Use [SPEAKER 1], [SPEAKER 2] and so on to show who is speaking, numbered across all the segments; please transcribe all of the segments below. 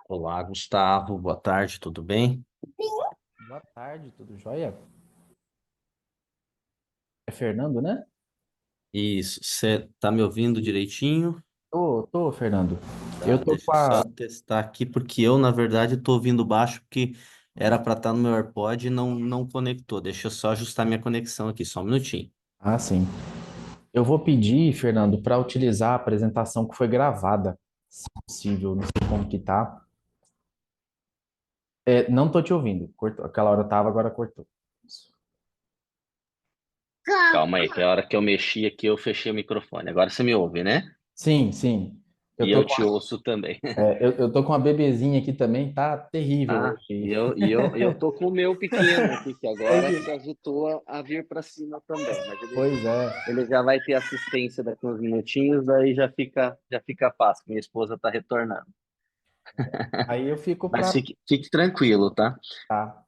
[SPEAKER 1] Olá, Gustavo. Boa tarde, tudo bem?
[SPEAKER 2] Boa tarde, tudo jóia? É Fernando, né?
[SPEAKER 1] Isso, você tá me ouvindo direitinho?
[SPEAKER 2] Tô, Fernando. Eu
[SPEAKER 1] Tá,
[SPEAKER 2] tô
[SPEAKER 1] deixa
[SPEAKER 2] com
[SPEAKER 1] eu só
[SPEAKER 2] a.
[SPEAKER 1] testar aqui, porque eu, na verdade, tô ouvindo baixo, porque era para estar no meu AirPod e não conectou. Deixa eu só ajustar minha conexão aqui, só um minutinho.
[SPEAKER 2] Ah, sim. Eu vou pedir, Fernando, para utilizar a apresentação que foi gravada, se possível. Não sei como que tá. Não tô te ouvindo. Cortou. Aquela hora tava, agora cortou.
[SPEAKER 1] Calma aí, que a hora que eu mexi aqui, eu fechei o microfone. Agora você me ouve, né?
[SPEAKER 2] Sim, sim. Eu
[SPEAKER 1] E
[SPEAKER 2] tô
[SPEAKER 1] eu
[SPEAKER 2] com
[SPEAKER 1] te
[SPEAKER 2] a,
[SPEAKER 1] ouço também.
[SPEAKER 2] eu tô com uma bebezinha aqui também, tá terrível
[SPEAKER 1] Ah,
[SPEAKER 2] hoje.
[SPEAKER 1] e eu tô com o meu pequeno aqui, que
[SPEAKER 2] É
[SPEAKER 1] agora se
[SPEAKER 2] que-
[SPEAKER 1] agitou a vir para cima também, mas ele
[SPEAKER 2] Pois é.
[SPEAKER 1] Ele já vai ter assistência daqui uns minutinhos, daí já fica fácil. Minha esposa está retornando.
[SPEAKER 2] Aí eu fico
[SPEAKER 1] Mas
[SPEAKER 2] para.
[SPEAKER 1] fique tranquilo, tá?
[SPEAKER 2] Tá.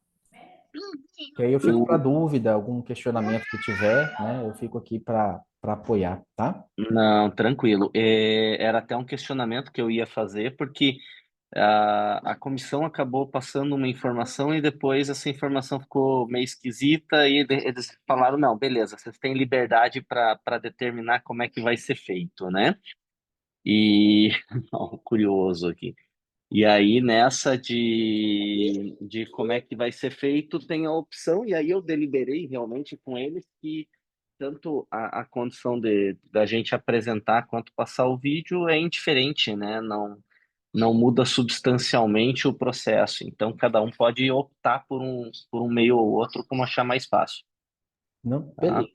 [SPEAKER 2] Que aí eu fico para
[SPEAKER 1] O-
[SPEAKER 2] dúvida, algum questionamento que tiver, né? Eu fico aqui para apoiar, tá?
[SPEAKER 1] Não, tranquilo. Era até um questionamento que eu ia fazer, porque a comissão acabou passando uma informação e depois essa informação ficou meio esquisita e eles falaram, não, beleza, vocês têm liberdade para determinar como é que vai ser feito, né? E, ó, curioso aqui. E aí, nessa de como é que vai ser feito, tem a opção, e aí eu deliberei realmente com eles que tanto a condição da gente apresentar quanto passar o vídeo é indiferente, né? Não muda substancialmente o processo. Então, cada um pode optar por um meio ou outro como achar mais fácil.
[SPEAKER 2] Não,
[SPEAKER 1] Tá?
[SPEAKER 2] beleza.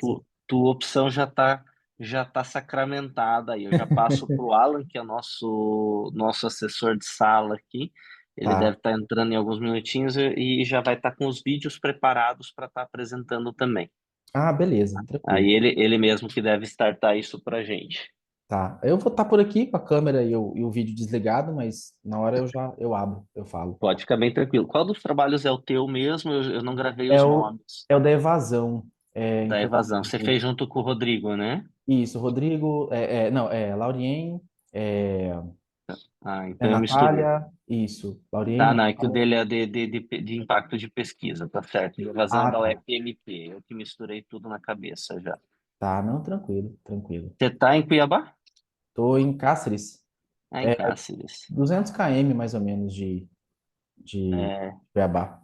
[SPEAKER 1] Tua opção já tá sacramentada aí. Eu já passo para o Alan, que é nosso assessor de sala aqui. Ele
[SPEAKER 2] Tá.
[SPEAKER 1] deve estar entrando em alguns minutinhos e já vai estar com os vídeos preparados para estar apresentando também.
[SPEAKER 2] Ah, beleza, tranquilo.
[SPEAKER 1] Aí ele mesmo que deve startar isso para gente.
[SPEAKER 2] Tá. Eu vou estar por aqui com a câmera e o vídeo desligado, mas na hora eu abro, eu falo.
[SPEAKER 1] Pode ficar bem tranquilo. Qual dos trabalhos é o teu mesmo? Eu não gravei
[SPEAKER 2] É
[SPEAKER 1] os
[SPEAKER 2] o,
[SPEAKER 1] nomes
[SPEAKER 2] é o da evasão.
[SPEAKER 1] da
[SPEAKER 2] Então,
[SPEAKER 1] evasão. Você fez junto com o Rodrigo, né?
[SPEAKER 2] isso, Rodrigo, não, Laurien,
[SPEAKER 1] Ah, então eu misturei.
[SPEAKER 2] Natália, isso, Laurien,
[SPEAKER 1] Ah, não, é que o
[SPEAKER 2] Natália.
[SPEAKER 1] dele é de impacto de pesquisa, tá certo. Invasão é
[SPEAKER 2] Ah,
[SPEAKER 1] da
[SPEAKER 2] tá.
[SPEAKER 1] UFMT, eu que misturei tudo na cabeça já.
[SPEAKER 2] Tá, não, tranquilo, tranquilo.
[SPEAKER 1] Você tá em Cuiabá?
[SPEAKER 2] Tô em Cáceres,
[SPEAKER 1] Ah, em Cáceres.
[SPEAKER 2] 200 km mais ou menos de
[SPEAKER 1] É,
[SPEAKER 2] Cuiabá.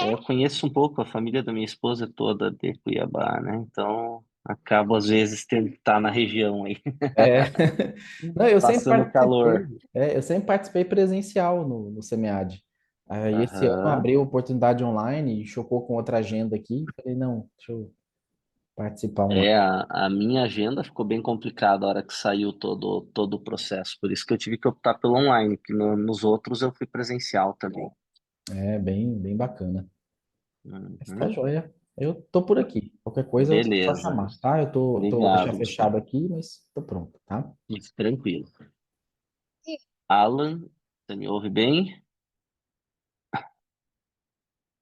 [SPEAKER 1] eu conheço um pouco, a família da minha esposa é toda de Cuiabá, né? Então, acabo às vezes tendo que estar na região aí,
[SPEAKER 2] É. Não,
[SPEAKER 1] passando calor.
[SPEAKER 2] eu sempre participei presencial no SEMEAD. Aí esse ano
[SPEAKER 1] Aham.
[SPEAKER 2] abriu a oportunidade online e chocou com outra agenda aqui. Falei, não, deixa eu participar online.
[SPEAKER 1] A minha agenda ficou bem complicada a hora que saiu todo o processo, por isso que eu tive que optar pelo online, que nos outros eu fui presencial também.
[SPEAKER 2] É bem, bem bacana. Mas tá
[SPEAKER 1] Uhum.
[SPEAKER 2] joia. Eu tô por aqui. Qualquer coisa é só
[SPEAKER 1] Beleza.
[SPEAKER 2] chamar, tá? Eu tô deixar
[SPEAKER 1] Obrigado,
[SPEAKER 2] fechado
[SPEAKER 1] Gustavo.
[SPEAKER 2] aqui, mas tô pronto, tá?
[SPEAKER 1] Isso, tranquilo. Alan, você me ouve bem?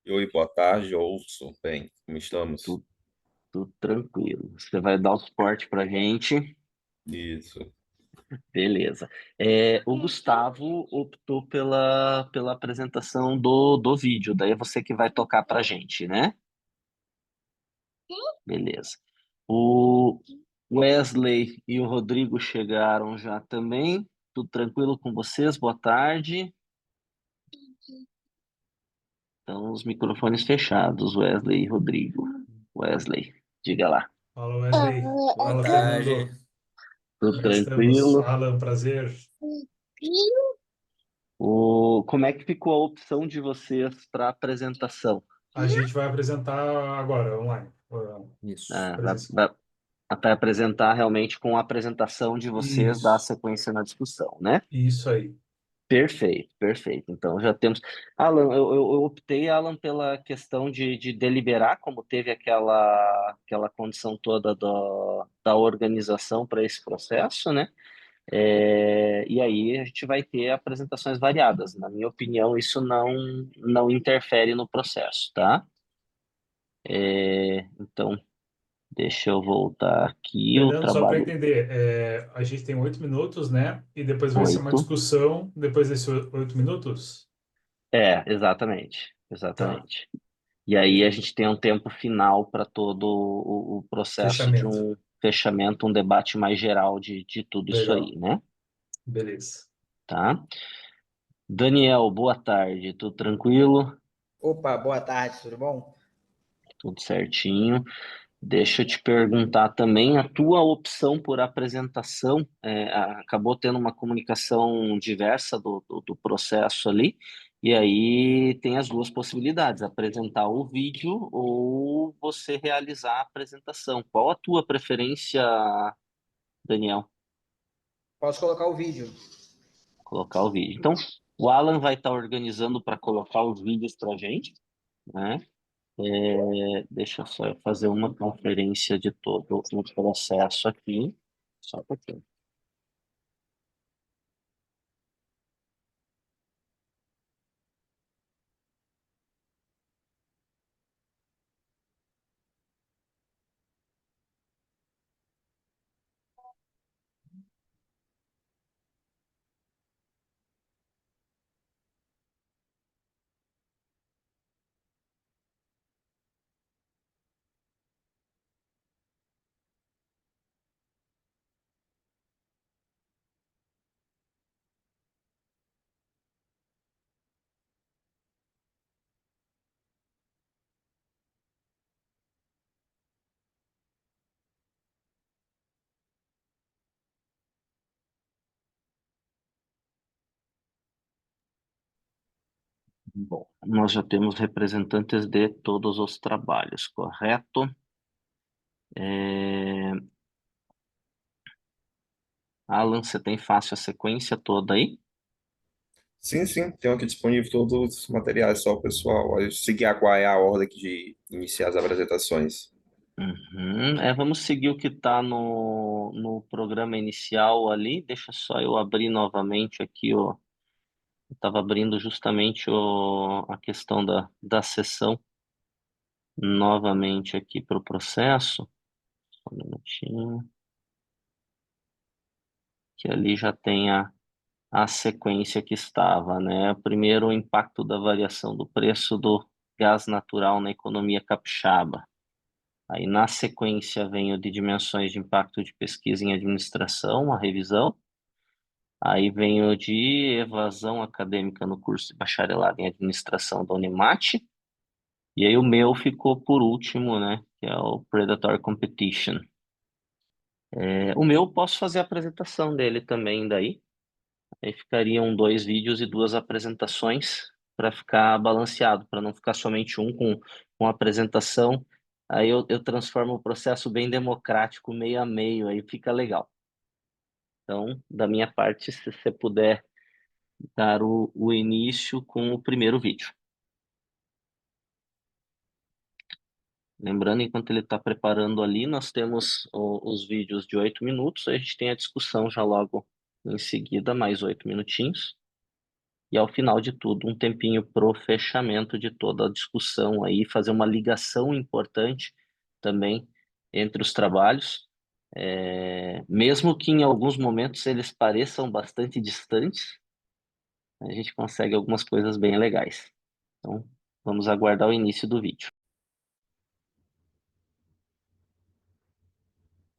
[SPEAKER 3] Oi, boa tarde, ouço. Bem, como estamos?
[SPEAKER 1] Tudo, tudo tranquilo. Você vai dar o suporte pra gente?
[SPEAKER 3] Isso.
[SPEAKER 1] Beleza. O Gustavo optou pela apresentação do vídeo, daí é você que vai tocar pra gente, né? Beleza. O Wesley e o Rodrigo chegaram já também. Tudo tranquilo com vocês? Boa tarde. Então, os microfones fechados, Wesley e Rodrigo. Wesley, diga lá.
[SPEAKER 4] Fala Wesley,
[SPEAKER 1] Boa
[SPEAKER 4] fala
[SPEAKER 1] tarde.
[SPEAKER 4] Fernando,
[SPEAKER 1] Tudo
[SPEAKER 4] como é que estamos?
[SPEAKER 1] tranquilo?
[SPEAKER 4] Alan, prazer.
[SPEAKER 1] Como é que ficou a opção de vocês para apresentação?
[SPEAKER 4] A gente vai apresentar agora, online,
[SPEAKER 2] Isso.
[SPEAKER 1] Ah,
[SPEAKER 4] presencial.
[SPEAKER 1] vai apresentar realmente com a apresentação de vocês, dar
[SPEAKER 4] Isso,
[SPEAKER 1] sequência na discussão, né?
[SPEAKER 4] isso aí.
[SPEAKER 1] Perfeito, perfeito. Então já temos. Alan, eu optei, Alan, pela questão de deliberar, como teve aquela condição toda da organização para esse processo, né? E aí a gente vai ter apresentações variadas. Na minha opinião, isso não interfere no processo, tá? Então, Deixa eu voltar aqui, o
[SPEAKER 4] Fernando, só para
[SPEAKER 1] trabalho
[SPEAKER 4] entender, a gente tem 8 minutos, né? E depois vai ser uma
[SPEAKER 1] 8.
[SPEAKER 4] discussão depois desses 8 minutos?
[SPEAKER 1] Exatamente,
[SPEAKER 4] Tá,
[SPEAKER 1] exatamente. E aí a
[SPEAKER 4] beleza.
[SPEAKER 1] gente tem um tempo final para todo o processo de
[SPEAKER 4] Fechamento.
[SPEAKER 1] um fechamento, um debate mais geral de tudo isso
[SPEAKER 4] Legal.
[SPEAKER 1] aí, né?
[SPEAKER 4] Beleza.
[SPEAKER 1] Tá? Daniel, boa tarde, tudo tranquilo?
[SPEAKER 5] Opa, boa tarde, tudo bom?
[SPEAKER 1] Tudo certinho. Deixa eu te perguntar também, a tua opção por apresentação, acabou tendo uma comunicação diversa do processo ali, e aí tem as duas possibilidades, apresentar o vídeo ou você realizar a apresentação. Qual a tua preferência, Daniel?
[SPEAKER 5] Posso colocar o vídeo?
[SPEAKER 1] Colocar o vídeo. Então, o Alan vai estar organizando para colocar os vídeos para a gente, né? Deixa eu só fazer uma conferência de todo o processo aqui. Só um pouquinho. Bom, nós já temos representantes de todos os trabalhos, correto? É, Alan, você tem fácil a sequência toda aí?
[SPEAKER 3] Sim, sim, tenho aqui disponível todos os materiais, só o pessoal. Eu seguir qual é a ordem aqui de iniciar as apresentações.
[SPEAKER 1] Uhum. Vamos seguir o que está no programa inicial ali. Deixa só eu abrir novamente aqui, ó. Eu estava abrindo justamente a questão da sessão novamente aqui para o processo. Só um minutinho. Que ali já tem a sequência que estava, né? Primeiro, o impacto da variação do preço do gás natural na economia capixaba. Aí, na sequência, vem o de dimensões de impacto de pesquisa em administração, a revisão. Aí vem o de evasão acadêmica no curso de bacharelado em administração da Unemate. E aí o meu ficou por último, né? Que é o Predatory Competition. O meu, eu posso fazer a apresentação dele também daí. Aí ficariam 2 vídeos e 2 apresentações para ficar balanceado, para não ficar somente um com apresentação. Aí eu transformo o processo bem democrático, meio a meio, aí fica legal. Então, da minha parte, se você puder dar o início com o primeiro vídeo. Lembrando, enquanto ele está preparando ali, nós temos os vídeos de 8 minutos, a gente tem a discussão já logo em seguida, mais 8 minutinhos. E ao final de tudo, um tempinho pro fechamento de toda a discussão aí, fazer uma ligação importante também entre os trabalhos, mesmo que em alguns momentos eles pareçam bastante distantes, a gente consegue algumas coisas bem legais. Então, vamos aguardar o início do vídeo.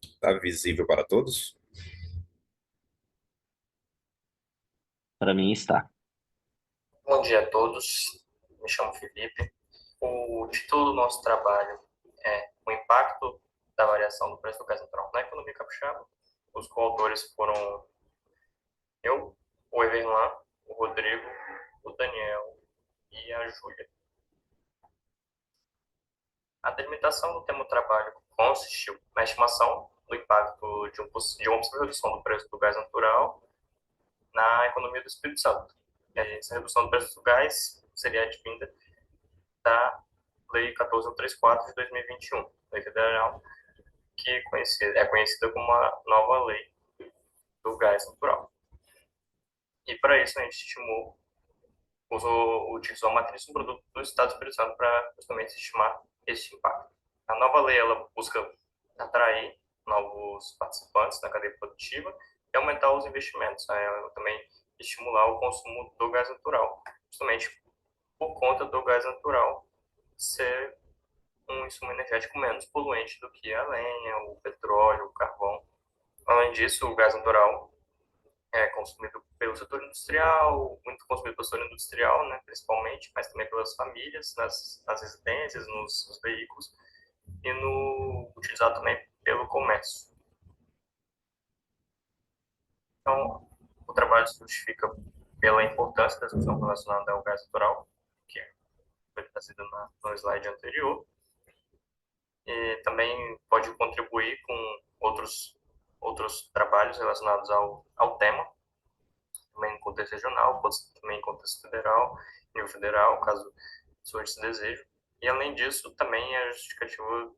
[SPEAKER 3] Está visível para todos?
[SPEAKER 1] Para mim está.
[SPEAKER 6] Bom dia a todos, me chamo Felipe. O título do nosso trabalho é O Impacto da Variação do Preço do Gás Natural na Economia Capixaba. Os coautores foram eu, o Everlan, o Rodrigo, o Daniel e a Júlia. A delimitação do tema do trabalho consistiu na estimação do impacto de uma possível redução do preço do gás natural na economia do Espírito Santo. E essa redução do preço do gás seria advinda da Lei 14.134 de 2021, Lei Federal, que é conhecida como a nova Lei do Gás Natural. E para isso a gente utilizou a matriz do produto do Estado do Espírito Santo para justamente estimar esse impacto. A nova lei ela busca atrair novos participantes na cadeia produtiva e aumentar os investimentos, também estimular o consumo do gás natural, justamente por conta do gás natural ser um insumo energético menos poluente do que a lenha, o petróleo, o carvão. Além disso, o gás natural é consumido pelo setor industrial, muito consumido pelo setor industrial, né, principalmente, mas também pelas famílias, nas residências, nos veículos, e utilizado também pelo comércio. Então, o trabalho se justifica pela importância da discussão relacionada ao gás natural, que foi trazida no slide anterior, e também pode contribuir com outros trabalhos relacionados ao tema, também em contexto regional, também em contexto federal, nível federal, caso surja esse desejo. E, além disso, também a justificativa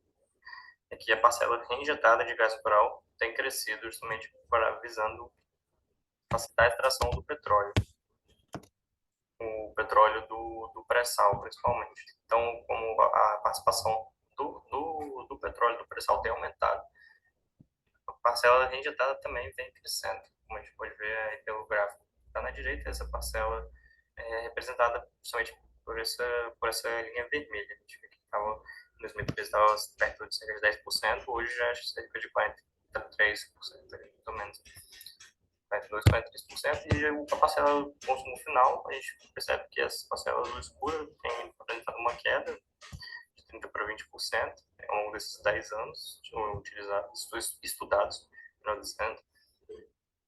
[SPEAKER 6] é que a parcela reinjetada de gás natural tem crescido justamente visando facilitar a extração do petróleo, o petróleo do pré-sal, principalmente. Então, como a participação do petróleo do pré-sal tem aumentado, a parcela reinjetada também vem crescendo, como a gente pode ver aí pelo gráfico. Está na direita, essa parcela é representada justamente por essa linha vermelha. A gente vê que em 2013 estava perto de cerca de 10%, hoje já é cerca de 43%, mais ou menos. 42%, 43%, e a parcela do consumo final, a gente percebe que essa parcela azul escura tem apresentado uma queda de 30% para 20% ao longo desses 10 anos estudados, melhor dizendo.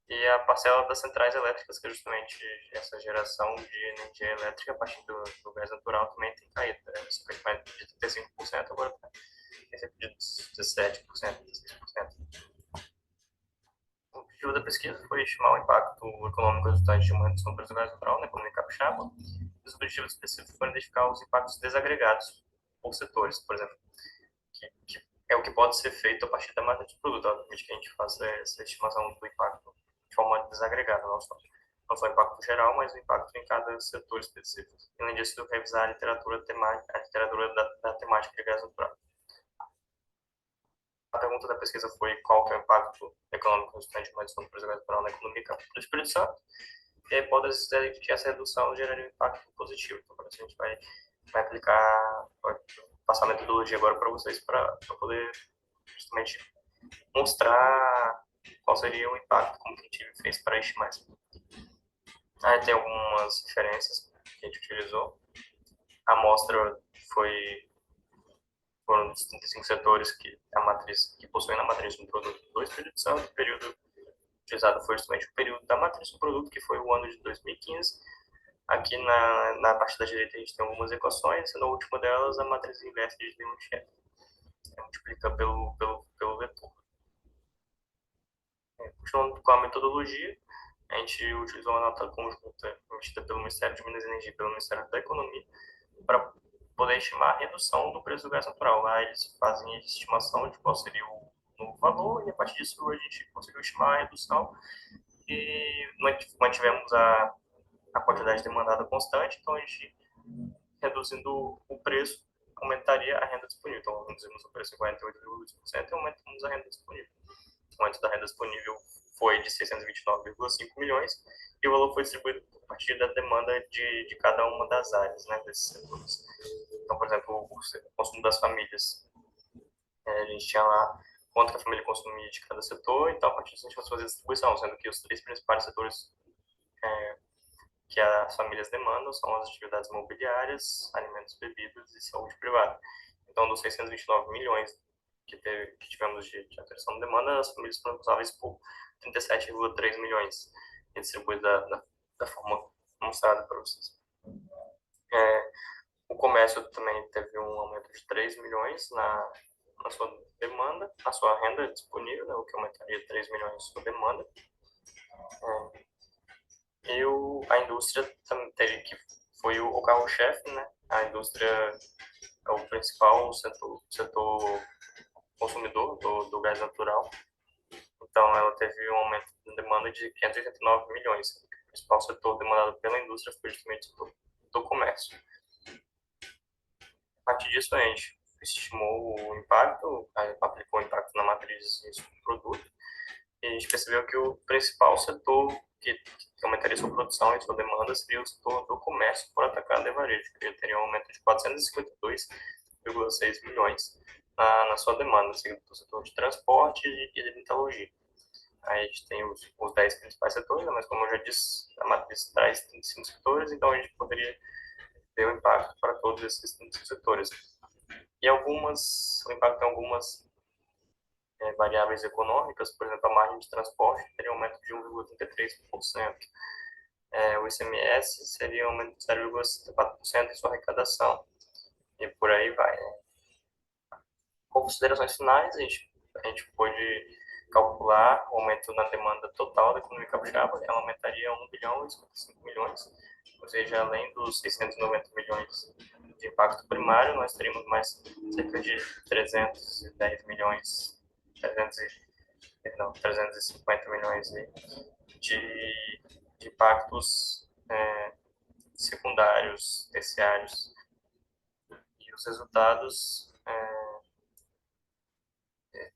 [SPEAKER 6] E a parcela das centrais elétricas, que é justamente essa geração de energia elétrica a partir do gás natural, também tem caído. Você vai de 35%, agora tem cerca de 17%, 16%. O objetivo da pesquisa foi estimar o impacto econômico resultante de uma redução do preço do gás natural na economia capixaba. Os objetivos específicos foram identificar os impactos desagregados por setores, por exemplo, que é o que pode ser feito a partir da matriz do produto. Obviamente que a gente faça essa estimação do impacto de forma desagregada, não só o impacto geral, mas o impacto em cada setor específico. Além disso, revisar a literatura da temática de gás natural. A pergunta da pesquisa foi qual que é o impacto econômico resultante de uma redução do preço do gás natural na economia do Espírito Santo, e a hipótese é que essa redução geraria um impacto positivo. Então, por isso, a gente vai passar a metodologia agora para vocês, para poder justamente mostrar qual seria o impacto, como que a gente fez para estimar isso. Aí tem algumas referências que a gente utilizou. A amostra foram dos 35 setores que possuem na matriz um produto do Espírito Santo. O período utilizado foi justamente o período da matriz do produto, que foi o ano de 2015. Aqui na parte da direita a gente tem algumas equações, e na última delas a matriz inversa de Dirichlet. Multiplica pelo vetor. Continuando com a metodologia, a gente utilizou uma nota conjunta emitida pelo Ministério de Minas e Energia e pelo Ministério da Economia para poder estimar a redução do preço do gás natural. Lá eles fazem a estimação de qual seria o novo valor, e a partir disso a gente conseguiu estimar a redução e mantivemos a quantidade demandada constante. Então a gente, reduzindo o preço, aumentaria a renda disponível. Então reduzimos o preço em 48,2% e aumentamos a renda disponível. O aumento da renda disponível foi de 629,5 milhões e o valor foi distribuído a partir da demanda de cada uma das áreas, né, desses setores. Então, por exemplo, o consumo das famílias. A gente tinha lá quanto que a família consumia de cada setor, então a partir disso a gente conseguiu fazer a distribuição, sendo que os 3 principais setores que as famílias demandam são as atividades imobiliárias, alimentos, bebidas e saúde privada. Então, dos 629 milhões que tivemos de atração de demanda, as famílias foram responsáveis por 37,3 milhões, distribuídos da forma mostrada para vocês. O comércio também teve um aumento de 3 milhões na sua demanda, na sua renda disponível, né, o que aumentaria 3 milhões na sua demanda. E a indústria também que foi o carro-chefe, né? A indústria é o principal setor consumidor do gás natural. Então, ela teve um aumento de demanda de 589 milhões. O principal setor demandado pela indústria foi justamente do comércio. A partir disso, a gente estimou o impacto, aplicou o impacto na matrizes e subprodutos. E a gente percebeu que o principal setor que aumentaria sua produção e sua demanda seria o setor do comércio por atacado e varejo, que teria um aumento de 452,6 milhões na sua demanda, seguido do setor de transporte e de metalurgia. Aí a gente tem os 10 principais setores, né? Mas como eu já disse, a matriz traz 35 setores, então a gente poderia ter um impacto para todos esses 35 setores. E o impacto em algumas variáveis econômicas, por exemplo, a margem de transporte teria um aumento de 1,33%. O ICMS seria um aumento de 0,64% em sua arrecadação. E por aí vai, né? Com considerações finais, a gente pôde calcular o aumento na demanda total da economia capixaba. Ela aumentaria 1 bilhão e 55 milhões, ou seja, além dos 690 milhões de impacto primário, nós teríamos mais cerca de 310 milhões, 350 milhões de impactos secundários, terciários. E os resultados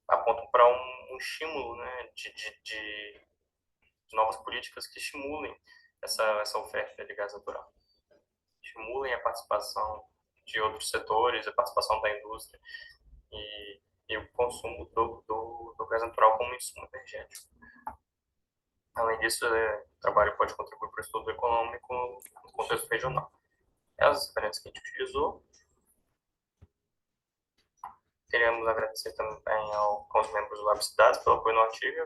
[SPEAKER 6] apontam para um estímulo, né, de novas políticas que estimulem essa oferta de gás natural, estimulem a participação de outros setores, a participação da indústria e o consumo do gás natural como insumo energético. Além disso, o trabalho pode contribuir para o estudo econômico no contexto regional. As referências que a gente utilizou. Queremos agradecer também aos membros do Lab Cidades pelo apoio no artigo.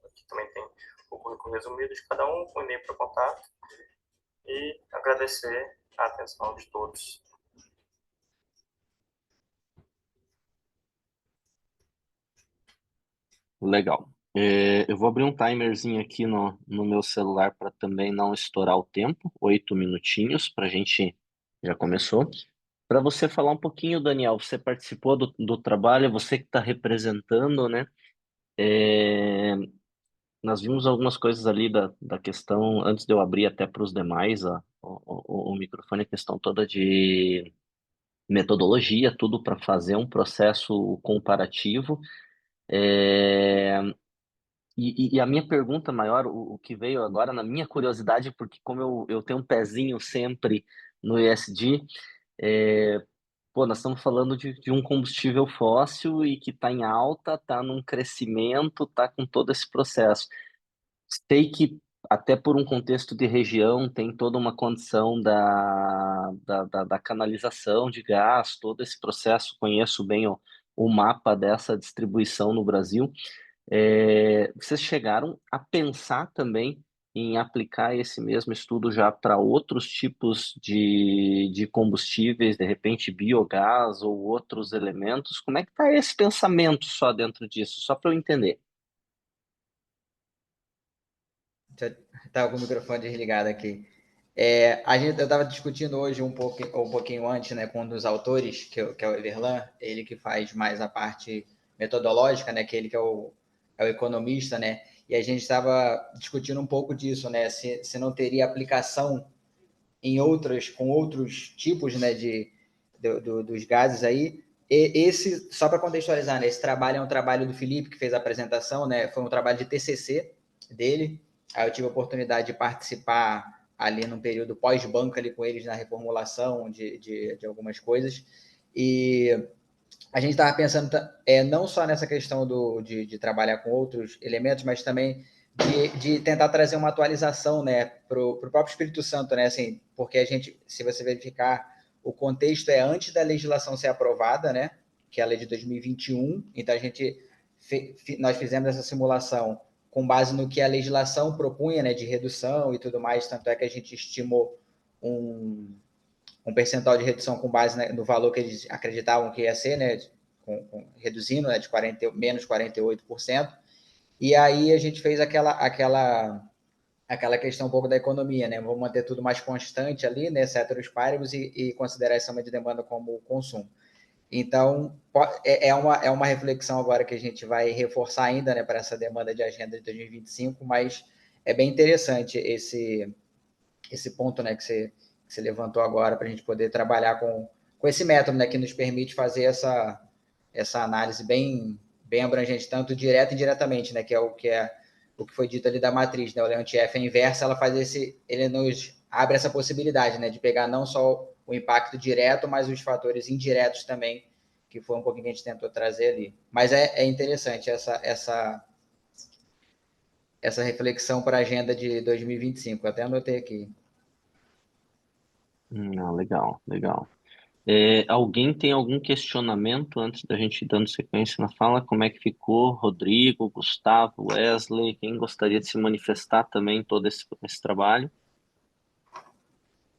[SPEAKER 6] Aqui também tem o currículo resumido de cada um, com e-mail para contato. E agradecer a atenção de todos.
[SPEAKER 1] Legal. Eu vou abrir um timerzinho aqui no meu celular para também não estourar o tempo, 8 minutinhos, para a gente. Já começou. Para você falar um pouquinho, Daniel, você participou do trabalho, você que está representando, né? Nós vimos algumas coisas ali da questão, antes de eu abrir até para os demais o microfone, a questão toda de metodologia, tudo para fazer um processo comparativo. É, e a minha pergunta maior, o que veio agora na minha curiosidade, porque como eu tenho um pezinho sempre no ESG, pô, nós estamos falando de um combustível fóssil e que está em alta, está num crescimento, está com todo esse processo. Sei que até por um contexto de região tem toda uma condição da canalização de gás, todo esse processo, conheço bem o mapa dessa distribuição no Brasil. Vocês chegaram a pensar também em aplicar esse mesmo estudo já para outros tipos de combustíveis, de repente biogás ou outros elementos? Como é que está esse pensamento só dentro disso? Só para eu entender.
[SPEAKER 5] Tá com o microfone desligado aqui. Eu estava discutindo hoje um pouquinho antes, né, com um dos autores, que é o Everlan, ele que faz mais a parte metodológica, né, que ele que é o economista, né, e a gente estava discutindo um pouco disso, né, se não teria aplicação com outros tipos, né, dos gases aí. Só para contextualizar, né, esse trabalho é um trabalho do Felipe, que fez a apresentação, né, foi um trabalho de TCC dele. Aí eu tive a oportunidade de participar ali num período pós-banco ali com eles na reformulação de algumas coisas. E a gente estava pensando não só nessa questão de trabalhar com outros elementos, mas também de tentar trazer uma atualização, né, para o próprio Espírito Santo, né, assim, porque a gente, se você verificar, o contexto é antes da legislação ser aprovada, né, que é a lei de 2021, então nós fizemos essa simulação com base no que a legislação propunha, né, de redução e tudo mais, tanto é que a gente estimou um percentual de redução com base no valor que eles acreditavam que ia ser, né, reduzindo, né, de menos 48%, e aí a gente fez aquela questão um pouco da economia, né, vamos manter tudo mais constante ali, né, ceteris paribus, e considerar essa de demanda como consumo. Então, é uma reflexão agora que a gente vai reforçar ainda, né, para essa demanda de agenda de 2025, mas é bem interessante esse ponto, né, que você levantou agora, para a gente poder trabalhar com esse método, né, que nos permite fazer essa análise bem bem abrangente, tanto direto e indiretamente, né? Que é o que foi dito ali da matriz, né? O Leontief, a inversa, ele nos abre essa possibilidade, né? De pegar não só o impacto direto, mas os fatores indiretos também, que foi um pouquinho que a gente tentou trazer ali. Mas é interessante essa reflexão para a agenda de 2025. Eu até anotei aqui.
[SPEAKER 1] Legal, legal. Alguém tem algum questionamento antes da gente ir dando sequência na fala? Como é que ficou? Rodrigo, Gustavo, Wesley, quem gostaria de se manifestar também em todo esse trabalho?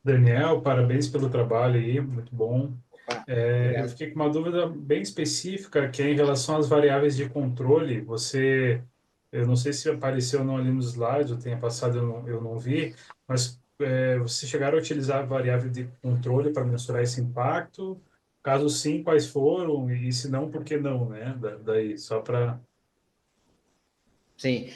[SPEAKER 4] Daniel, parabéns pelo trabalho aí, muito bom. Eu
[SPEAKER 5] Obrigado.
[SPEAKER 4] fiquei com uma dúvida bem específica, que é em relação às variáveis de controle. Eu não sei se apareceu ou não ali nos slides, eu tenha passado, eu não vi, mas vocês chegaram a utilizar a variável de controle para mensurar esse impacto? Caso sim, quais foram? E se não, por que não, né? Daí, só para...
[SPEAKER 5] Sim.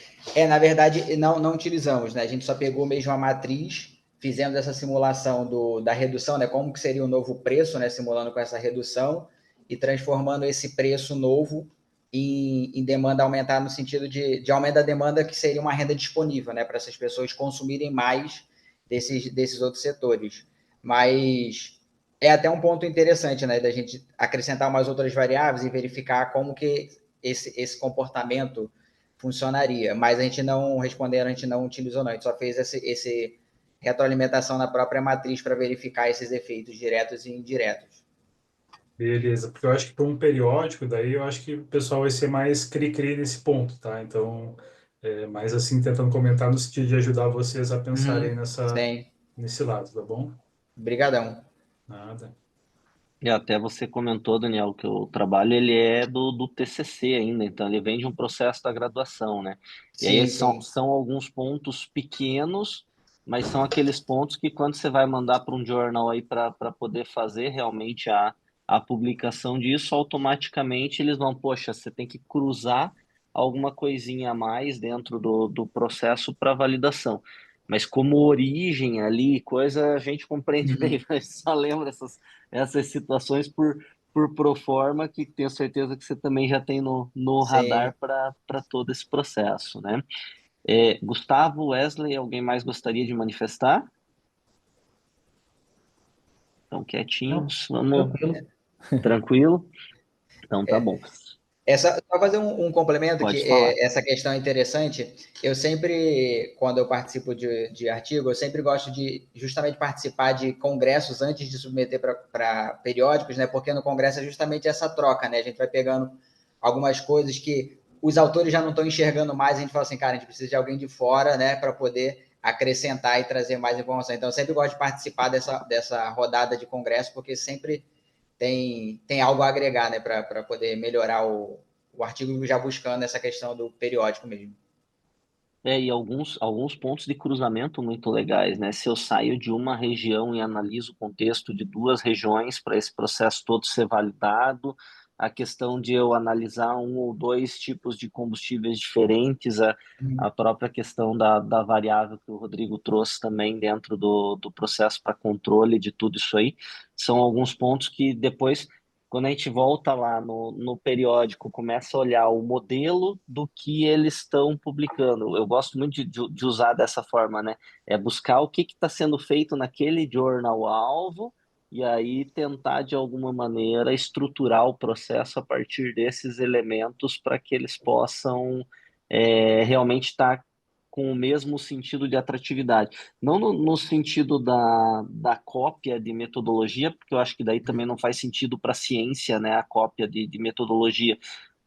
[SPEAKER 5] Na verdade, não utilizamos, né? A gente só pegou mesmo a matriz, fizemos essa simulação da redução, né? Como que seria o novo preço, né? Simulando com essa redução e transformando esse preço novo em demanda aumentar no sentido de aumento da demanda, que seria uma renda disponível, né? Para essas pessoas consumirem mais desses outros setores. Mas é até um ponto interessante, né? Da gente acrescentar umas outras variáveis e verificar como que esse comportamento funcionaria, mas a gente não utilizou não, a gente só fez esse retroalimentação na própria matriz para verificar esses efeitos diretos e indiretos.
[SPEAKER 4] Beleza, porque eu acho que para um periódico, daí eu acho que o pessoal vai ser mais cri-cri nesse ponto, tá? Então, mais assim, tentando comentar no sentido de ajudar vocês a pensarem
[SPEAKER 5] Sim,
[SPEAKER 4] nesse lado, tá bom?
[SPEAKER 5] brigadão.
[SPEAKER 4] Nada.
[SPEAKER 1] E até você comentou, Daniel, que o trabalho ele é do TCC ainda, então ele vem de um processo da graduação, né? E aí
[SPEAKER 5] Sim, sim,
[SPEAKER 1] são alguns pontos pequenos, mas são aqueles pontos que quando você vai mandar para um journal aí para poder fazer realmente a publicação disso, automaticamente eles vão, poxa, você tem que cruzar alguma coisinha a mais dentro do processo para validação. Mas como origem ali, coisa a gente compreende bem, mas só lembra essas situações por proforma que tenho certeza que você também já tem no
[SPEAKER 5] sim.
[SPEAKER 1] radar para todo esse processo, né? Gustavo, Wesley, alguém mais gostaria de manifestar? Estão
[SPEAKER 2] Não,
[SPEAKER 1] quietinhos, vamos,
[SPEAKER 2] tranquilo.
[SPEAKER 1] tranquilo? Então tá bom.
[SPEAKER 5] Só fazer um complemento, que
[SPEAKER 1] Pode falar.
[SPEAKER 5] essa questão é interessante. Eu sempre, quando eu participo de artigo, eu sempre gosto de justamente participar de congressos antes de submeter para periódicos, né? Porque no congresso é justamente essa troca, né? A gente vai pegando algumas coisas que os autores já não estão enxergando mais, a gente fala assim, cara, a gente precisa de alguém de fora, né? Para poder acrescentar e trazer mais informação. Então, eu sempre gosto de participar dessa rodada de congresso, porque sempre tem algo a agregar, né, para poder melhorar o artigo, já buscando essa questão do periódico mesmo.
[SPEAKER 1] E alguns pontos de cruzamento muito legais, né? Se eu saio de uma região e analiso o contexto de duas regiões para esse processo todo ser validado, a questão de eu analisar um ou dois tipos de combustíveis diferentes, a própria questão da variável que o Rodrigo trouxe também dentro do processo para controle de tudo isso aí, são alguns pontos que depois quando a gente volta lá no periódico, começa a olhar o modelo do que eles estão publicando. Eu gosto muito de usar dessa forma, né? É buscar o que está sendo feito naquele jornal-alvo e aí tentar, de alguma maneira, estruturar o processo a partir desses elementos para que eles possam realmente estar com o mesmo sentido de atratividade. Não no sentido da cópia de metodologia, porque eu acho que daí também não faz sentido para a ciência, né, a cópia de metodologia,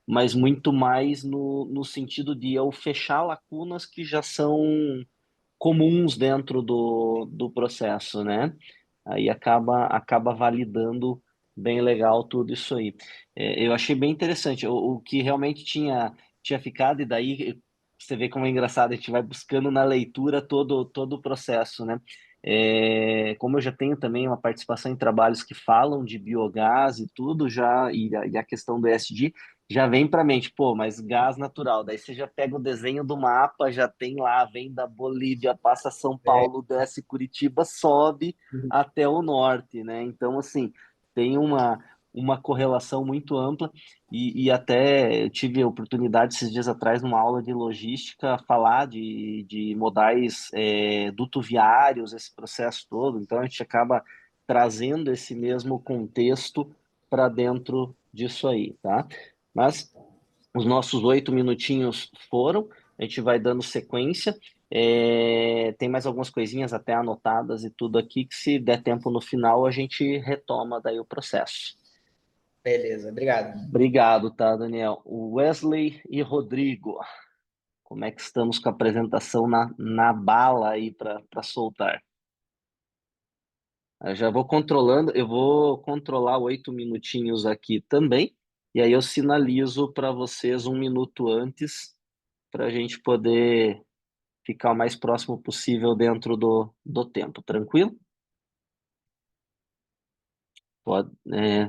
[SPEAKER 1] mas muito mais no sentido de eu fechar lacunas que já são comuns dentro do processo, né? Aí acaba validando bem legal tudo isso aí. Eu achei bem interessante. O que realmente tinha ficado, e daí você vê como é engraçado, a gente vai buscando na leitura todo o processo, né? Como eu já tenho também uma participação em trabalhos que falam de biogás e tudo, e a questão do ESG, já vem para mente, pô, mas gás natural. Daí você já pega o desenho do mapa, já tem lá, vem da Bolívia, passa São Paulo, desce Curitiba, sobe até o norte, né? Então, assim, tem uma correlação muito ampla e até eu tive a oportunidade esses dias atrás, numa aula de logística, falar de modais dutoviários, esse processo todo. Então, a gente acaba trazendo esse mesmo contexto para dentro disso aí, tá? Mas os nossos 8 minutinhos foram, a gente vai dando sequência. Tem mais algumas coisinhas até anotadas e tudo aqui, que se der tempo no final, a gente retoma daí o processo.
[SPEAKER 5] Beleza, obrigado.
[SPEAKER 1] Obrigado, tá, Daniel? O Wesley e Rodrigo, como é que estamos com a apresentação na bala aí para soltar? Eu já vou controlando, eu vou controlar 8 minutinhos aqui também, e aí eu sinalizo para vocês 1 minuto antes, para a gente poder ficar o mais próximo possível dentro do tempo, tranquilo?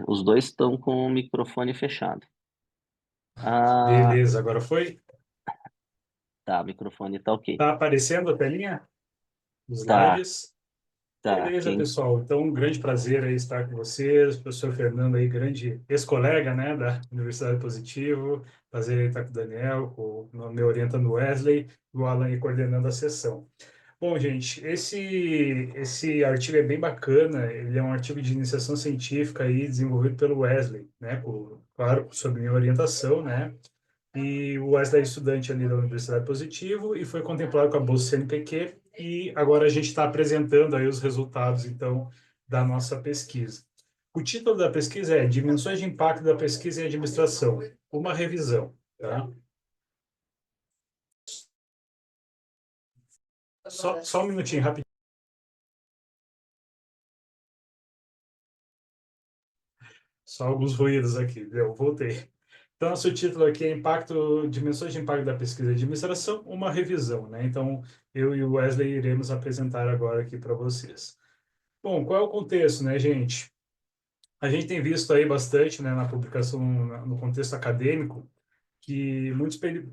[SPEAKER 1] Os dois estão com o microfone fechado.
[SPEAKER 4] Beleza, agora foi?
[SPEAKER 1] Tá, o microfone tá ok.
[SPEAKER 4] Tá aparecendo a telinha? Os
[SPEAKER 1] Tá,
[SPEAKER 4] slides?
[SPEAKER 1] tá.
[SPEAKER 4] Beleza, pessoal. Então, um grande prazer aí estar com vocês. Professor Fernando aí, grande ex-colega, né, da Universidade Positivo. Prazer aí estar com o Daniel, com o meu orientando Wesley, e o Alan aí coordenando a sessão. Bom, gente, esse artigo é bem bacana. Ele é um artigo de iniciação científica aí desenvolvido pelo Wesley, né, claro, sob minha orientação, né. E o Wesley é estudante ali da Universidade Positivo e foi contemplado com a Bolsa CNPq, e agora a gente está apresentando aí os resultados, então, da nossa pesquisa. O título da pesquisa é Dimensões de Impacto da Pesquisa em Administração, uma revisão, tá? Só um minutinho, rapidinho. Só alguns ruídos aqui, deu, voltei. Então, nosso título aqui é Dimensões de Impacto da Pesquisa e Administração, uma revisão, né? Então, eu e o Wesley iremos apresentar agora aqui para vocês. Bom, qual é o contexto, né, gente? A gente tem visto aí bastante, né, na publicação, no contexto acadêmico, que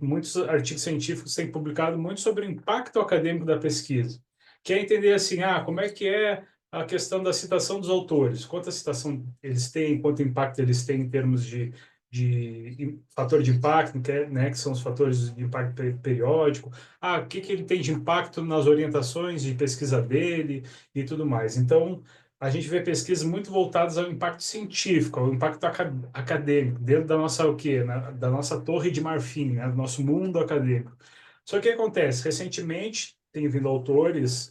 [SPEAKER 4] muitos artigos científicos têm publicado muito sobre o impacto acadêmico da pesquisa. Quer entender assim, como é que é a questão da citação dos autores? Quanta citação eles têm, quanto impacto eles têm em termos de fator de impacto, que são os fatores de impacto periódico. O que ele tem de impacto nas orientações de pesquisa dele e tudo mais. Então, a gente vê pesquisas muito voltadas ao impacto científico, ao impacto acadêmico, dentro da nossa, da nossa torre de marfim, né, do nosso mundo acadêmico. Só que o que acontece? Recentemente, tem vindo autores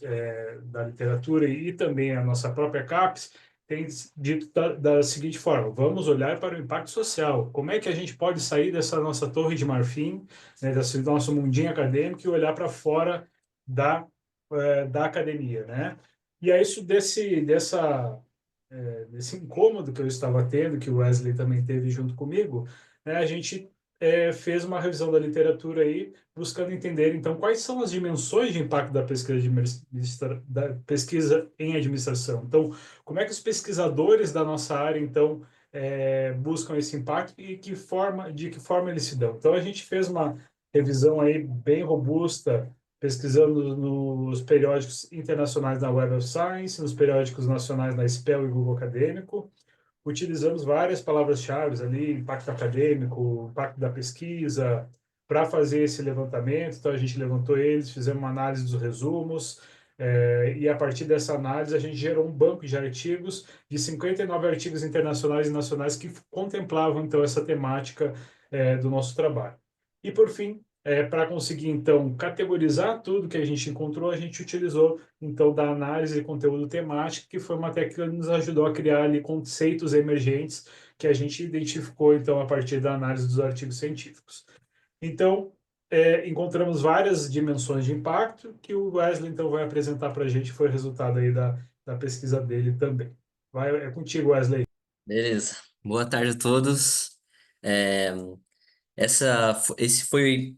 [SPEAKER 4] da literatura e também a nossa própria CAPES, tem dito da seguinte forma: vamos olhar para o impacto social. Como é que a gente pode sair dessa nossa torre de marfim, né, desse nosso mundinho acadêmico, e olhar para fora da academia, né? E é isso desse incômodo que eu estava tendo, que o Wesley também teve junto comigo, né, a gente fez uma revisão da literatura aí, buscando entender, então, quais são as dimensões de impacto da pesquisa em administração. Então, como é que os pesquisadores da nossa área, então, buscam esse impacto e de que forma eles se dão. Então, a gente fez uma revisão aí bem robusta, pesquisando nos periódicos internacionais da Web of Science, nos periódicos nacionais na SPEL e Google Acadêmico. Utilizamos várias palavras-chave ali, impacto acadêmico, impacto da pesquisa, para fazer esse levantamento. Então, a gente levantou eles, fizemos uma análise dos resumos, e a partir dessa análise a gente gerou um banco de artigos, de 59 artigos internacionais e nacionais que contemplavam, então, essa temática do nosso trabalho. E, por fim, para conseguir, então, categorizar tudo que a gente encontrou, a gente utilizou, então, da análise de conteúdo temático, que foi uma técnica que nos ajudou a criar ali conceitos emergentes que a gente identificou, então, a partir da análise dos artigos científicos. Então, encontramos várias dimensões de impacto que o Wesley, então, vai apresentar para a gente, foi resultado aí da pesquisa dele também. É contigo, Wesley.
[SPEAKER 7] Beleza. Boa tarde a todos. É, esse foi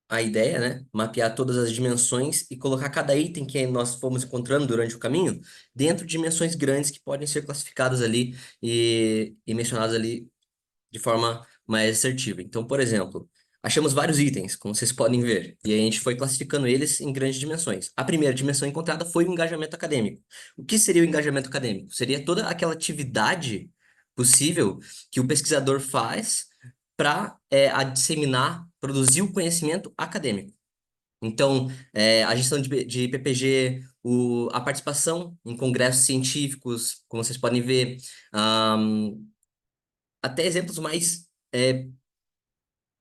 [SPEAKER 7] a ideia, né? Mapear todas as dimensões e colocar cada item que nós fomos encontrando durante o caminho dentro de dimensões grandes que podem ser classificadas ali e mencionadas ali de forma mais assertiva. Então, por exemplo, achamos vários itens, como vocês podem ver, e a gente foi classificando eles em grandes dimensões. A primeira dimensão encontrada foi o engajamento acadêmico. O que seria o engajamento acadêmico? Seria toda aquela atividade possível que o pesquisador faz para disseminar, produzir o conhecimento acadêmico. Então, a gestão de PPG, a participação em congressos científicos, como vocês podem ver, até exemplos mais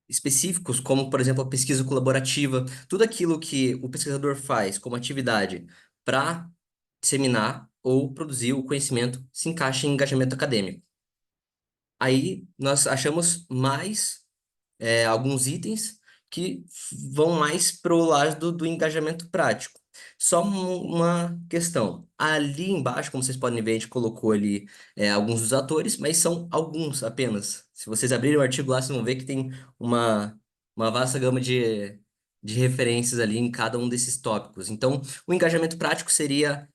[SPEAKER 7] específicos, como, por exemplo, a pesquisa colaborativa, tudo aquilo que o pesquisador faz como atividade para disseminar ou produzir o conhecimento se encaixa em engajamento acadêmico. Aí nós achamos mais alguns itens que vão mais para o lado do engajamento prático. Só uma questão. Ali embaixo, como vocês podem ver, a gente colocou ali alguns dos atores, mas são alguns apenas. Se vocês abrirem o artigo lá, vocês vão ver que tem uma vasta gama de referências ali em cada um desses tópicos. Então, o engajamento prático seria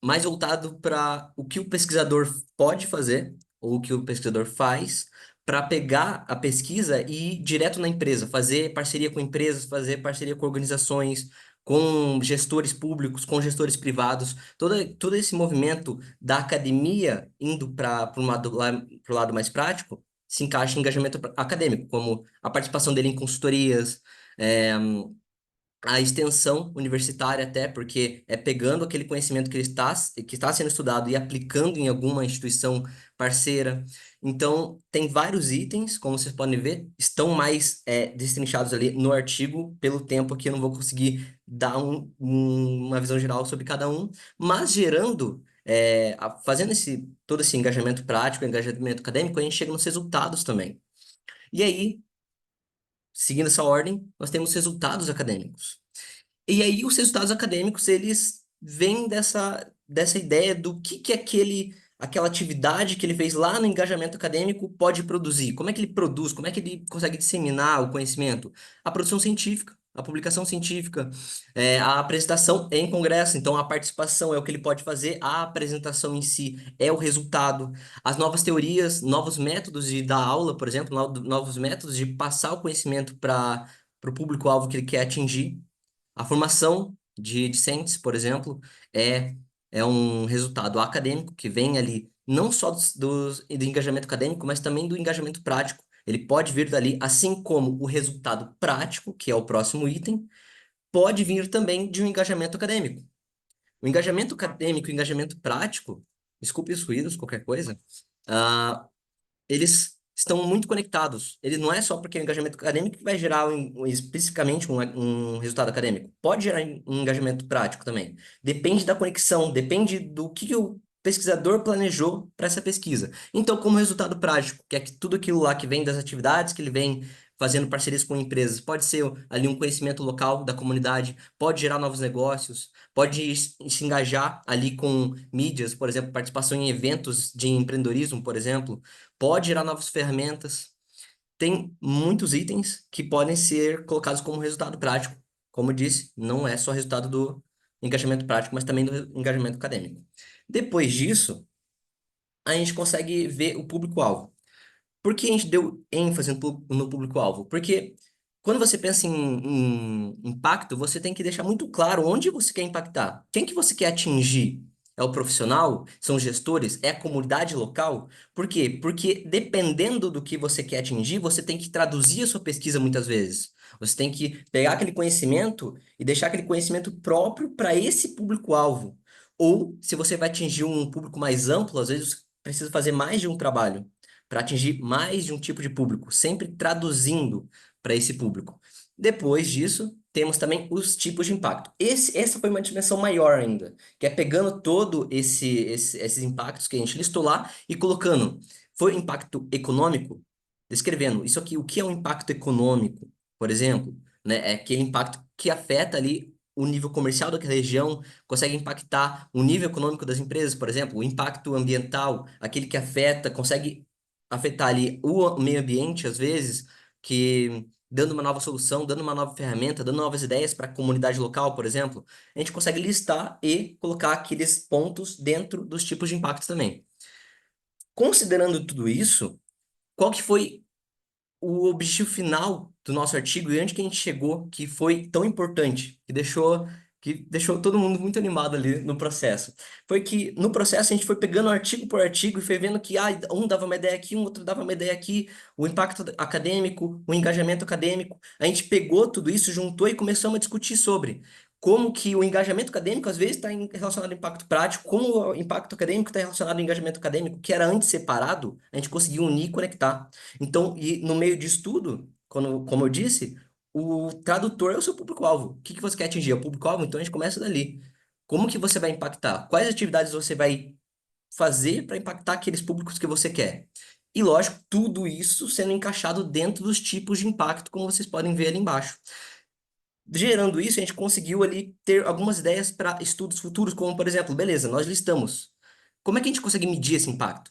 [SPEAKER 7] mais voltado para o que o pesquisador pode fazer, ou o que o pesquisador faz, para pegar a pesquisa e ir direto na empresa, fazer parceria com empresas, fazer parceria com organizações, com gestores públicos, com gestores privados, todo esse movimento da academia indo para o lado mais prático, se encaixa em engajamento acadêmico, como a participação dele em consultorias, eh, a extensão universitária até, porque é pegando aquele conhecimento que está sendo estudado e aplicando em alguma instituição parceira. Então, tem vários itens, como vocês podem ver, estão mais destrinchados ali no artigo. Pelo tempo aqui eu não vou conseguir dar uma visão geral sobre cada um, mas gerando, fazendo todo esse engajamento prático, engajamento acadêmico, a gente chega nos resultados também. E aí, seguindo essa ordem, nós temos resultados acadêmicos. E aí os resultados acadêmicos, eles vêm dessa ideia do que aquela atividade que ele fez lá no engajamento acadêmico pode produzir. Como é que ele produz? Como é que ele consegue disseminar o conhecimento? A produção científica, a publicação científica, a apresentação em congresso. Então, a participação é o que ele pode fazer, a apresentação em si é o resultado. As novas teorias, novos métodos de dar aula, por exemplo, novos métodos de passar o conhecimento para o público-alvo que ele quer atingir. A formação de discentes, por exemplo, é um resultado acadêmico que vem ali não só do engajamento acadêmico, mas também do engajamento prático. Ele pode vir dali, assim como o resultado prático, que é o próximo item, pode vir também de um engajamento acadêmico. O engajamento acadêmico e o engajamento prático, desculpe os ruídos, qualquer coisa, eles estão muito conectados. Ele não é só porque é o engajamento acadêmico que vai gerar especificamente um resultado acadêmico. Pode gerar um engajamento prático também. Depende da conexão, depende do que o pesquisador planejou para essa pesquisa. Então, como resultado prático, que é que tudo aquilo lá que vem das atividades que ele vem fazendo parcerias com empresas, pode ser ali um conhecimento local da comunidade, pode gerar novos negócios, pode se engajar ali com mídias, por exemplo, participação em eventos de empreendedorismo, por exemplo, pode gerar novas ferramentas. Tem muitos itens que podem ser colocados como resultado prático. Como eu disse, não é só resultado do engajamento prático, mas também do engajamento acadêmico. Depois disso, a gente consegue ver o público-alvo. Por que a gente deu ênfase no público-alvo? Porque quando você pensa em impacto, você tem que deixar muito claro onde você quer impactar. Quem que você quer atingir? É o profissional? São os gestores? É a comunidade local? Por quê? Porque dependendo do que você quer atingir, você tem que traduzir a sua pesquisa muitas vezes. Você tem que pegar aquele conhecimento e deixar aquele conhecimento próprio para esse público-alvo. Ou, se você vai atingir um público mais amplo, às vezes precisa fazer mais de um trabalho para atingir mais de um tipo de público, sempre traduzindo para esse público. Depois disso, temos também os tipos de impacto. Essa foi uma dimensão maior ainda, que é pegando todo esses impactos que a gente listou lá e colocando, foi impacto econômico? Descrevendo isso aqui, o que é um impacto econômico, por exemplo, né? É aquele impacto que afeta ali o nível comercial daquela região, consegue impactar o nível econômico das empresas, por exemplo, o impacto ambiental, aquele que afeta, consegue afetar ali o meio ambiente, às vezes, que dando uma nova solução, dando uma nova ferramenta, dando novas ideias para a comunidade local, por exemplo, a gente consegue listar e colocar aqueles pontos dentro dos tipos de impactos também. Considerando tudo isso, qual que foi o objetivo final do nosso artigo e onde que a gente chegou que foi tão importante, que deixou que deixou todo mundo muito animado ali no processo. Foi que no processo a gente foi pegando artigo por artigo e foi vendo que um dava uma ideia aqui, um outro dava uma ideia aqui, o impacto acadêmico, o engajamento acadêmico. A gente pegou tudo isso, juntou e começamos a discutir sobre como que o engajamento acadêmico às vezes está relacionado ao impacto prático, como o impacto acadêmico está relacionado ao engajamento acadêmico, que era antes separado, a gente conseguiu unir e conectar. Então, e no meio disso tudo, como eu disse, o tradutor é o seu público-alvo. O que que você quer atingir? É o público-alvo? Então a gente começa dali. Como que você vai impactar? Quais atividades você vai fazer para impactar aqueles públicos que você quer? E lógico, tudo isso sendo encaixado dentro dos tipos de impacto, como vocês podem ver ali embaixo. Gerando isso, a gente conseguiu ali ter algumas ideias para estudos futuros, como por exemplo, beleza, nós listamos. Como é que a gente consegue medir esse impacto?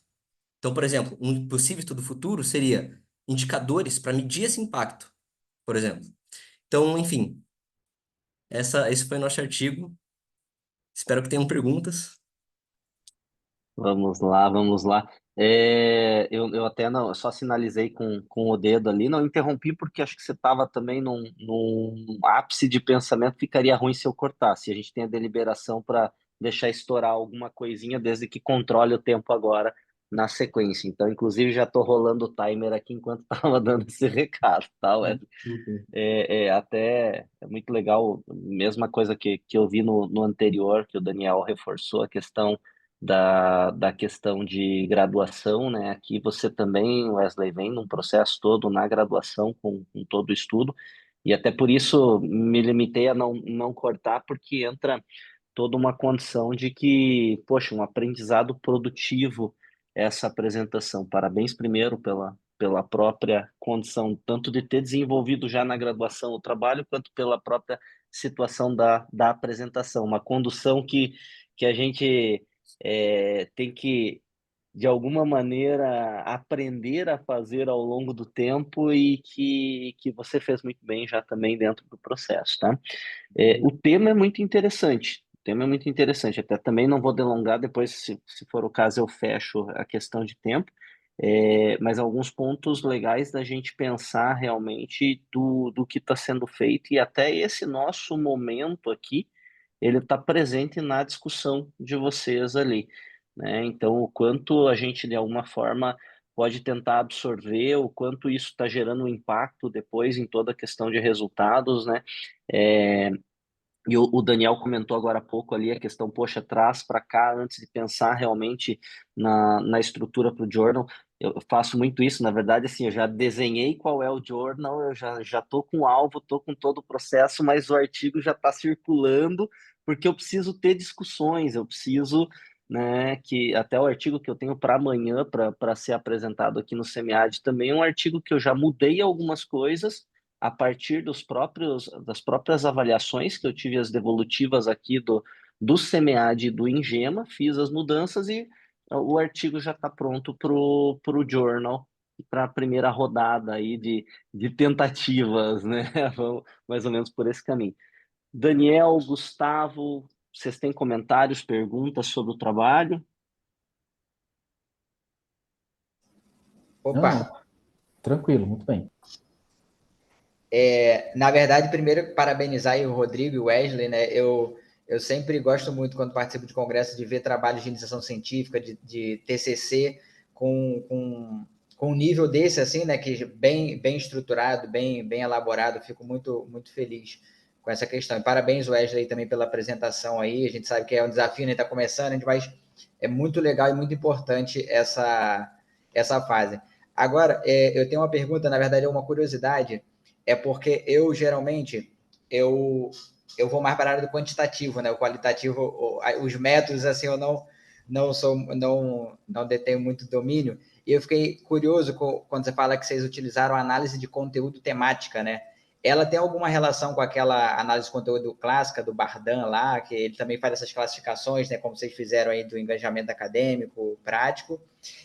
[SPEAKER 7] Então, por exemplo, um possível estudo futuro seria indicadores para medir esse impacto, por exemplo. Então, enfim, esse foi o nosso artigo. Espero que tenham perguntas.
[SPEAKER 1] Vamos lá, vamos lá. Eu até não, só sinalizei com o dedo ali, não interrompi porque acho que você estava também num ápice de pensamento, ficaria ruim se eu cortasse. A gente tem a deliberação para deixar estourar alguma coisinha, desde que controle o tempo agora na sequência. Então, inclusive, já estou rolando o timer aqui enquanto estava dando esse recado, tá, Wesley?
[SPEAKER 2] Super.
[SPEAKER 1] Até é muito legal, mesma coisa que eu vi no anterior, que o Daniel reforçou, a questão da questão de graduação, né? Aqui você também, Wesley, vem num processo todo na graduação com todo o estudo, e até por isso me limitei a não cortar, porque entra toda uma condição de que, poxa, um aprendizado produtivo essa apresentação. Parabéns primeiro pela própria condição, tanto de ter desenvolvido já na graduação o trabalho, quanto pela própria situação da apresentação. Uma condução que a gente tem que, de alguma maneira, aprender a fazer ao longo do tempo e que você fez muito bem já também dentro do processo, tá? O tema é muito interessante. O tema é muito interessante. Até também não vou delongar, depois, se for o caso, eu fecho a questão de tempo. Mas alguns pontos legais da gente pensar realmente do que está sendo feito, e até esse nosso momento aqui, ele está presente na discussão de vocês ali, né? Então, o quanto a gente, de alguma forma, pode tentar absorver, o quanto isso está gerando um impacto depois em toda a questão de resultados, né? É, e o Daniel comentou agora há pouco ali a questão, poxa, traz para cá antes de pensar realmente na estrutura para o journal. Eu faço muito isso, na verdade, assim, eu já desenhei qual é o journal, eu já estou com o alvo, estou com todo o processo, mas o artigo já está circulando, porque eu preciso ter discussões, eu preciso, né, que até o artigo que eu tenho para amanhã, para ser apresentado aqui no SEMIAD, também é um artigo que eu já mudei algumas coisas, a partir das próprias avaliações que eu tive, as devolutivas aqui do SEMEAD e do Ingema, fiz as mudanças e o artigo já está pronto para o journal, para a primeira rodada aí de tentativas, né? Vamos mais ou menos por esse caminho. Daniel, Gustavo, vocês têm comentários, perguntas sobre o trabalho?
[SPEAKER 2] Não,
[SPEAKER 5] Opa,
[SPEAKER 2] não. Tranquilo, muito bem.
[SPEAKER 5] na verdade, primeiro, parabenizar aí o Rodrigo e o Wesley, né? Eu sempre gosto muito, quando participo de congresso, de ver trabalhos de iniciação científica, de TCC, com um nível desse, assim, né? Que bem estruturado, bem elaborado. Fico muito feliz com essa questão. E parabéns, Wesley, também pela apresentação aí. A gente sabe que é um desafio, né? Está começando, mas é muito legal e muito importante essa fase. Agora, eu tenho uma pergunta, na verdade, é uma curiosidade, é porque eu geralmente eu vou mais para a área do quantitativo, né? O qualitativo, os métodos assim eu não detenho muito domínio. E eu fiquei curioso quando você fala que vocês utilizaram análise de conteúdo temática, né? Ela tem alguma relação com aquela análise de conteúdo clássica do Bardan lá, que ele também faz essas classificações, né? Como vocês fizeram aí do engajamento acadêmico, prático.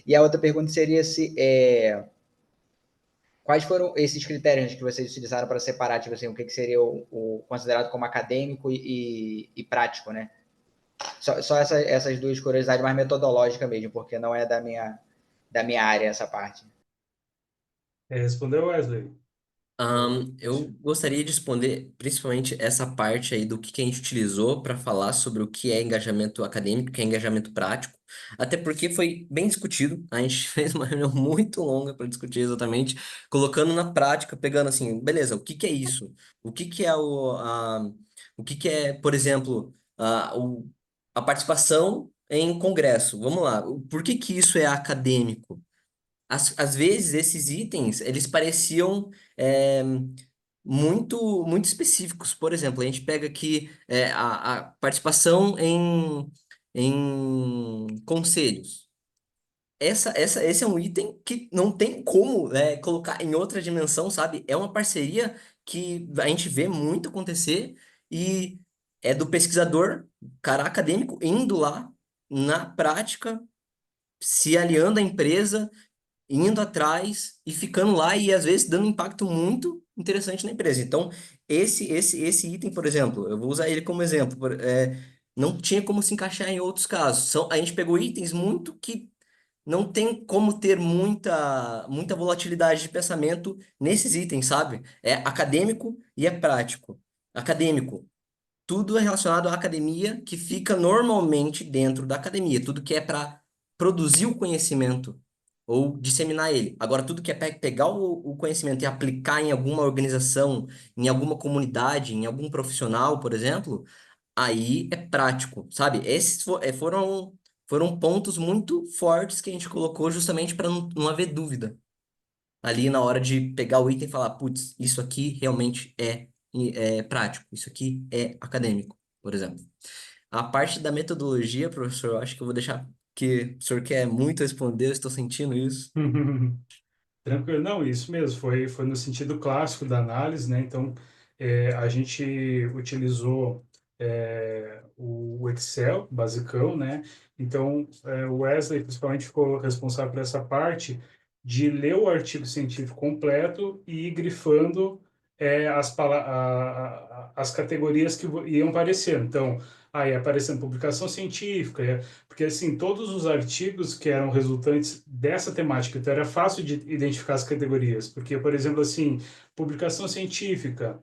[SPEAKER 5] E a outra pergunta seria se quais foram esses critérios que vocês utilizaram para separar, tipo assim, o que seria o considerado como acadêmico e prático, né? Só essas duas curiosidades mais metodológicas mesmo, porque não é da minha área essa parte.
[SPEAKER 4] Respondeu, Wesley?
[SPEAKER 7] Eu gostaria de responder principalmente essa parte aí do que a gente utilizou para falar sobre o que é engajamento acadêmico, o que é engajamento prático, até porque foi bem discutido. A gente fez uma reunião muito longa para discutir exatamente, colocando na prática, pegando assim, beleza, o que é isso? O que é o que é, por exemplo, a participação em congresso? Vamos lá, por que isso é acadêmico? Às vezes esses itens, eles pareciam muito específicos. Por exemplo, a gente pega aqui a participação em conselhos. Esse é um item que não tem como, né, colocar em outra dimensão, sabe? É uma parceria que a gente vê muito acontecer e é do pesquisador, cara acadêmico, indo lá na prática, se aliando à empresa, indo atrás e ficando lá e às vezes dando um impacto muito interessante na empresa. Então, esse item, por exemplo, eu vou usar ele como exemplo, não tinha como se encaixar em outros casos. A gente pegou itens muito que não tem como ter muita volatilidade de pensamento nesses itens, sabe? É acadêmico e é prático. Acadêmico, tudo é relacionado à academia que fica normalmente dentro da academia, tudo que é para produzir o conhecimento ou disseminar ele. Agora, tudo que é pegar o conhecimento e aplicar em alguma organização, em alguma comunidade, em algum profissional, por exemplo, aí é prático, sabe? Foram pontos muito fortes que a gente colocou justamente para não haver dúvida ali na hora de pegar o item e falar, putz, isso aqui realmente é prático, isso aqui é acadêmico, por exemplo. A parte da metodologia, professor, eu acho que eu vou deixar que o senhor quer muito responder, eu estou sentindo isso.
[SPEAKER 4] Tranquilo, não, isso mesmo, foi no sentido clássico da análise, né? Então, a gente utilizou o Excel basicão, né? Então, o Wesley principalmente ficou responsável por essa parte de ler o artigo científico completo e ir grifando as categorias que iam aparecendo. Então, aí aparecendo publicação científica, porque, assim, todos os artigos que eram resultantes dessa temática, então era fácil de identificar as categorias, porque, por exemplo, assim, publicação científica,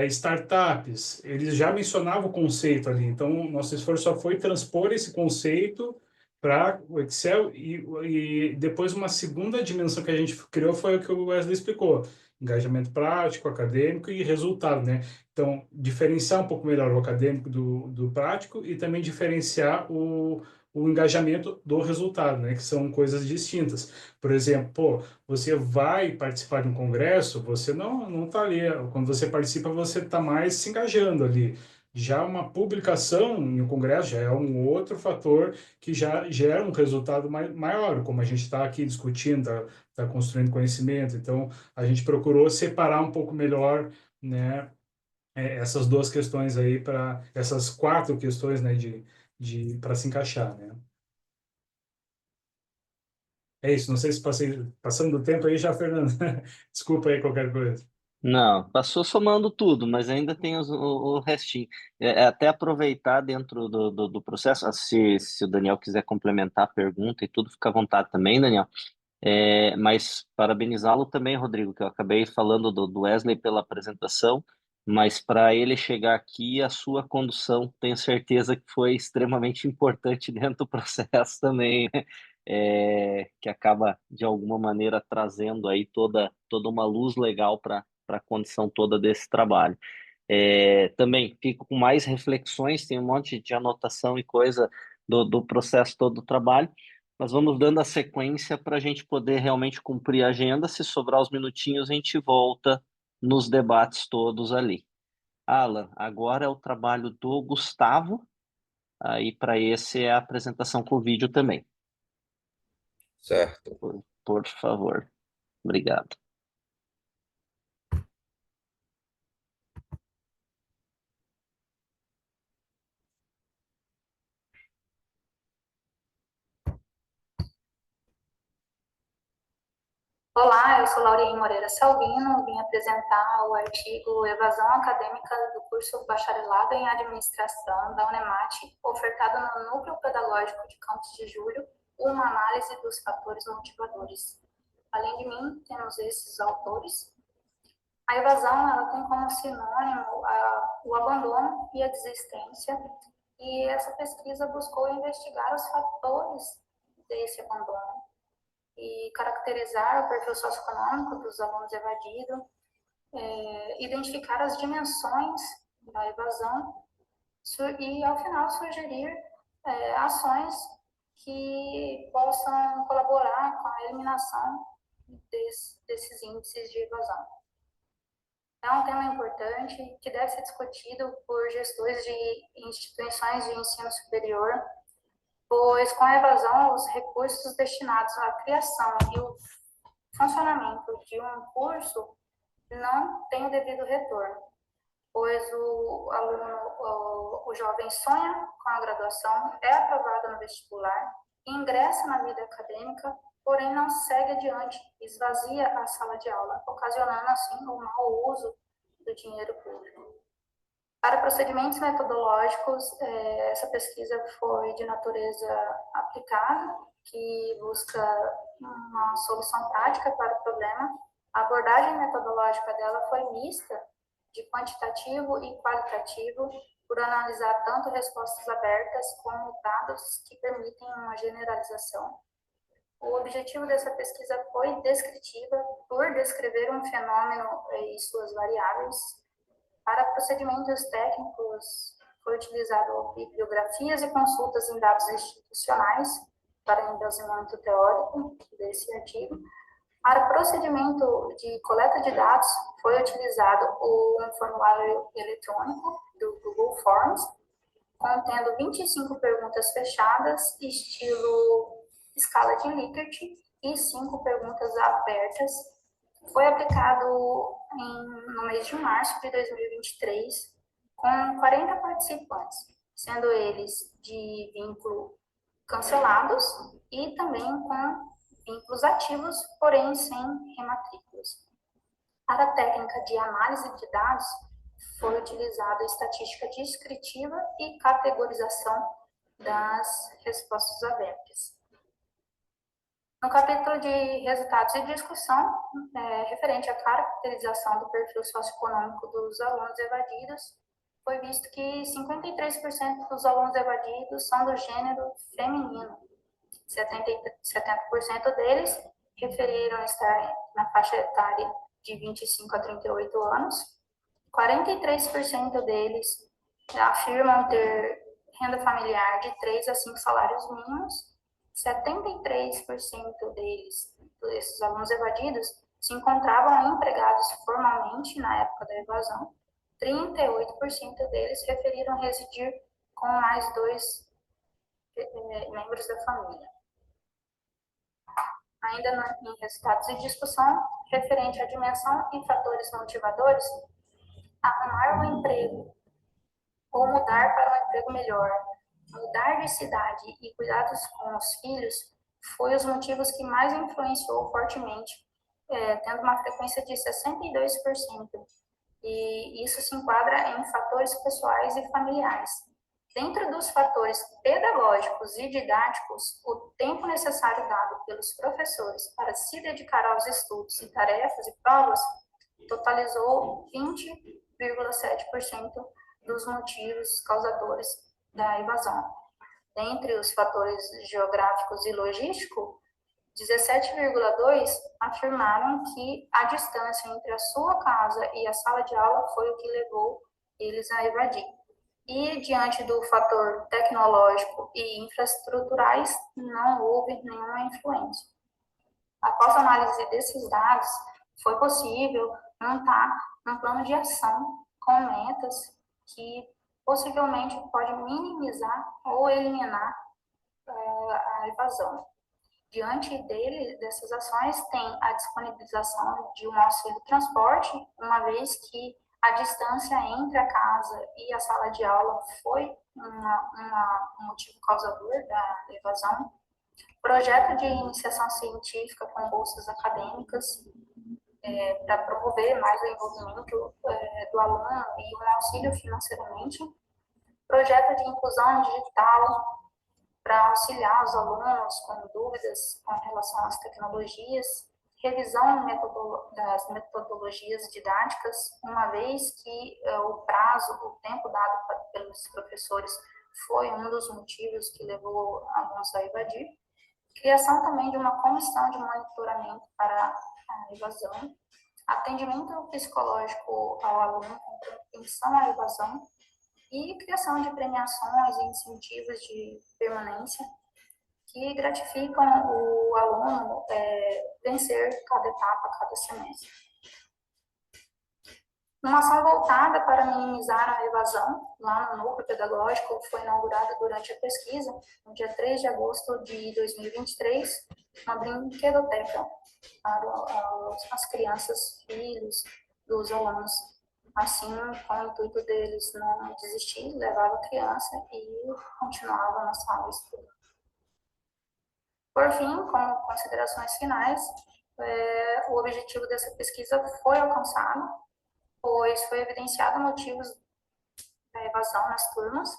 [SPEAKER 4] startups, eles já mencionavam o conceito ali, então nosso esforço só foi transpor esse conceito para o Excel e depois uma segunda dimensão que a gente criou foi o que o Wesley explicou, engajamento prático, acadêmico e resultado, né? Então, diferenciar um pouco melhor o acadêmico do prático e também diferenciar o engajamento do resultado, né? Que são coisas distintas. Por exemplo, pô, você vai participar de um congresso, você não tá ali. Quando você participa, você está mais se engajando ali. Já uma publicação em um congresso já é um outro fator que já gera um resultado maior, como a gente está aqui discutindo, tá construindo conhecimento. Então, a gente procurou separar um pouco melhor, né, essas duas questões aí para essas quatro questões, né, de para se encaixar, né? É isso, não sei se passei passando do tempo aí já, Fernando. Desculpa aí qualquer coisa.
[SPEAKER 1] Não, passou somando tudo, mas ainda tem o restinho. Até aproveitar dentro do processo, se o Daniel quiser complementar a pergunta e tudo, fica à vontade também, Daniel. Mas parabenizá-lo também, Rodrigo, que eu acabei falando do Wesley pela apresentação, mas para ele chegar aqui, a sua condução, tenho certeza que foi extremamente importante dentro do processo também, né? Que acaba, de alguma maneira, trazendo aí toda uma luz legal para a condição toda desse trabalho. Também fico com mais reflexões, tem um monte de anotação e coisa do processo todo do trabalho, mas vamos dando a sequência para a gente poder realmente cumprir a agenda. Se sobrar os minutinhos, a gente volta nos debates todos ali. Alan, agora é o trabalho do Gustavo, aí para esse é a apresentação com vídeo também.
[SPEAKER 3] Certo.
[SPEAKER 1] Por favor. Obrigado.
[SPEAKER 8] Olá, eu sou Lauriane Moreira Salvino, vim apresentar o artigo Evasão Acadêmica do curso Bacharelado em Administração da Unemat, ofertado no Núcleo Pedagógico de Campos de Julho, uma análise dos fatores motivadores. Além de mim, temos esses autores, A evasão, ela tem como sinônimo o abandono e a desistência, e essa pesquisa buscou investigar os fatores desse abandono e caracterizar o perfil socioeconômico dos alunos evadidos, identificar as dimensões da evasão e, ao final, sugerir ações que possam colaborar com a eliminação desses índices de evasão. É um tema importante que deve ser discutido por gestores de instituições de ensino superior, pois com a evasão, os recursos destinados à criação e o funcionamento de um curso não têm o devido retorno, pois o aluno, o jovem sonha com a graduação, é aprovado no vestibular, ingressa na vida acadêmica, porém não segue adiante, esvazia a sala de aula, ocasionando assim o mau uso do dinheiro público. Para procedimentos metodológicos, essa pesquisa foi de natureza aplicada, que busca uma solução prática para o problema. A abordagem metodológica dela foi mista, de quantitativo e qualitativo, por analisar tanto respostas abertas como dados que permitem uma generalização. O objetivo dessa pesquisa foi descritiva, por descrever um fenômeno e suas variáveis. Para procedimentos técnicos, foi utilizado bibliografias e consultas em dados institucionais para embasamento teórico desse artigo. Para procedimento de coleta de dados, foi utilizado um formulário eletrônico do Google Forms, contendo 25 perguntas fechadas, estilo escala de Likert, e 5 perguntas abertas. Foi aplicado no mês de março de 2023, com 40 participantes, sendo eles de vínculo cancelados e também com vínculos ativos, porém sem rematrículas. Para a técnica de análise de dados, foi utilizada estatística descritiva e categorização das respostas abertas. No capítulo de resultados e discussão, referente à caracterização do perfil socioeconômico dos alunos evadidos, foi visto que 53% dos alunos evadidos são do gênero feminino. 70% deles referiram estar na faixa etária de 25 a 38 anos. 43% deles afirmam ter renda familiar de 3 a 5 salários mínimos. 73% desses alunos evadidos, se encontravam empregados formalmente na época da evasão. 38% deles referiram residir com mais 2 membros da família. Ainda em resultados de discussão, referente à dimensão e fatores motivadores, arrumar um emprego ou mudar para um emprego melhor, mudar de cidade e cuidados com os filhos, foi os motivos que mais influenciou fortemente, tendo uma frequência de 62%. E isso se enquadra em fatores pessoais e familiares. Dentro dos fatores pedagógicos e didáticos, o tempo necessário dado pelos professores para se dedicar aos estudos e tarefas e provas totalizou 20,7% dos motivos causadores da evasão. Dentre os fatores geográficos e logísticos, 17,2% afirmaram que a distância entre a sua casa e a sala de aula foi o que levou eles a evadir. E, diante do fator tecnológico e infraestruturais, não houve nenhuma influência. Após a análise desses dados, foi possível montar um plano de ação com metas que possivelmente pode minimizar ou eliminar a evasão. Diante dessas ações, tem a disponibilização de um auxílio transporte, uma vez que a distância entre a casa e a sala de aula foi um motivo causador da evasão. Projeto de iniciação científica com bolsas acadêmicas, para promover mais o envolvimento do aluno e um auxílio financeiramente. Projeto de inclusão digital, para auxiliar os alunos com dúvidas com relação às tecnologias. revisão das metodologias didáticas, uma vez que o tempo dado pelos professores foi um dos motivos que levou alunos a evadir. Criação também de uma comissão de monitoramento para a evasão, atendimento psicológico ao aluno com propensão à evasão e criação de premiações e incentivos de permanência que gratificam o aluno vencer cada etapa, cada semestre. Uma ação voltada para minimizar a evasão, lá no núcleo pedagógico, foi inaugurada durante a pesquisa, no dia 3 de agosto de 2023, uma brinquedoteca para as crianças, filhos dos alunos. Assim, com o intuito deles não desistir, levava a criança e continuava na sala estudando. Por fim, como considerações finais, o objetivo dessa pesquisa foi alcançado, pois foi evidenciado motivos da evasão nas turmas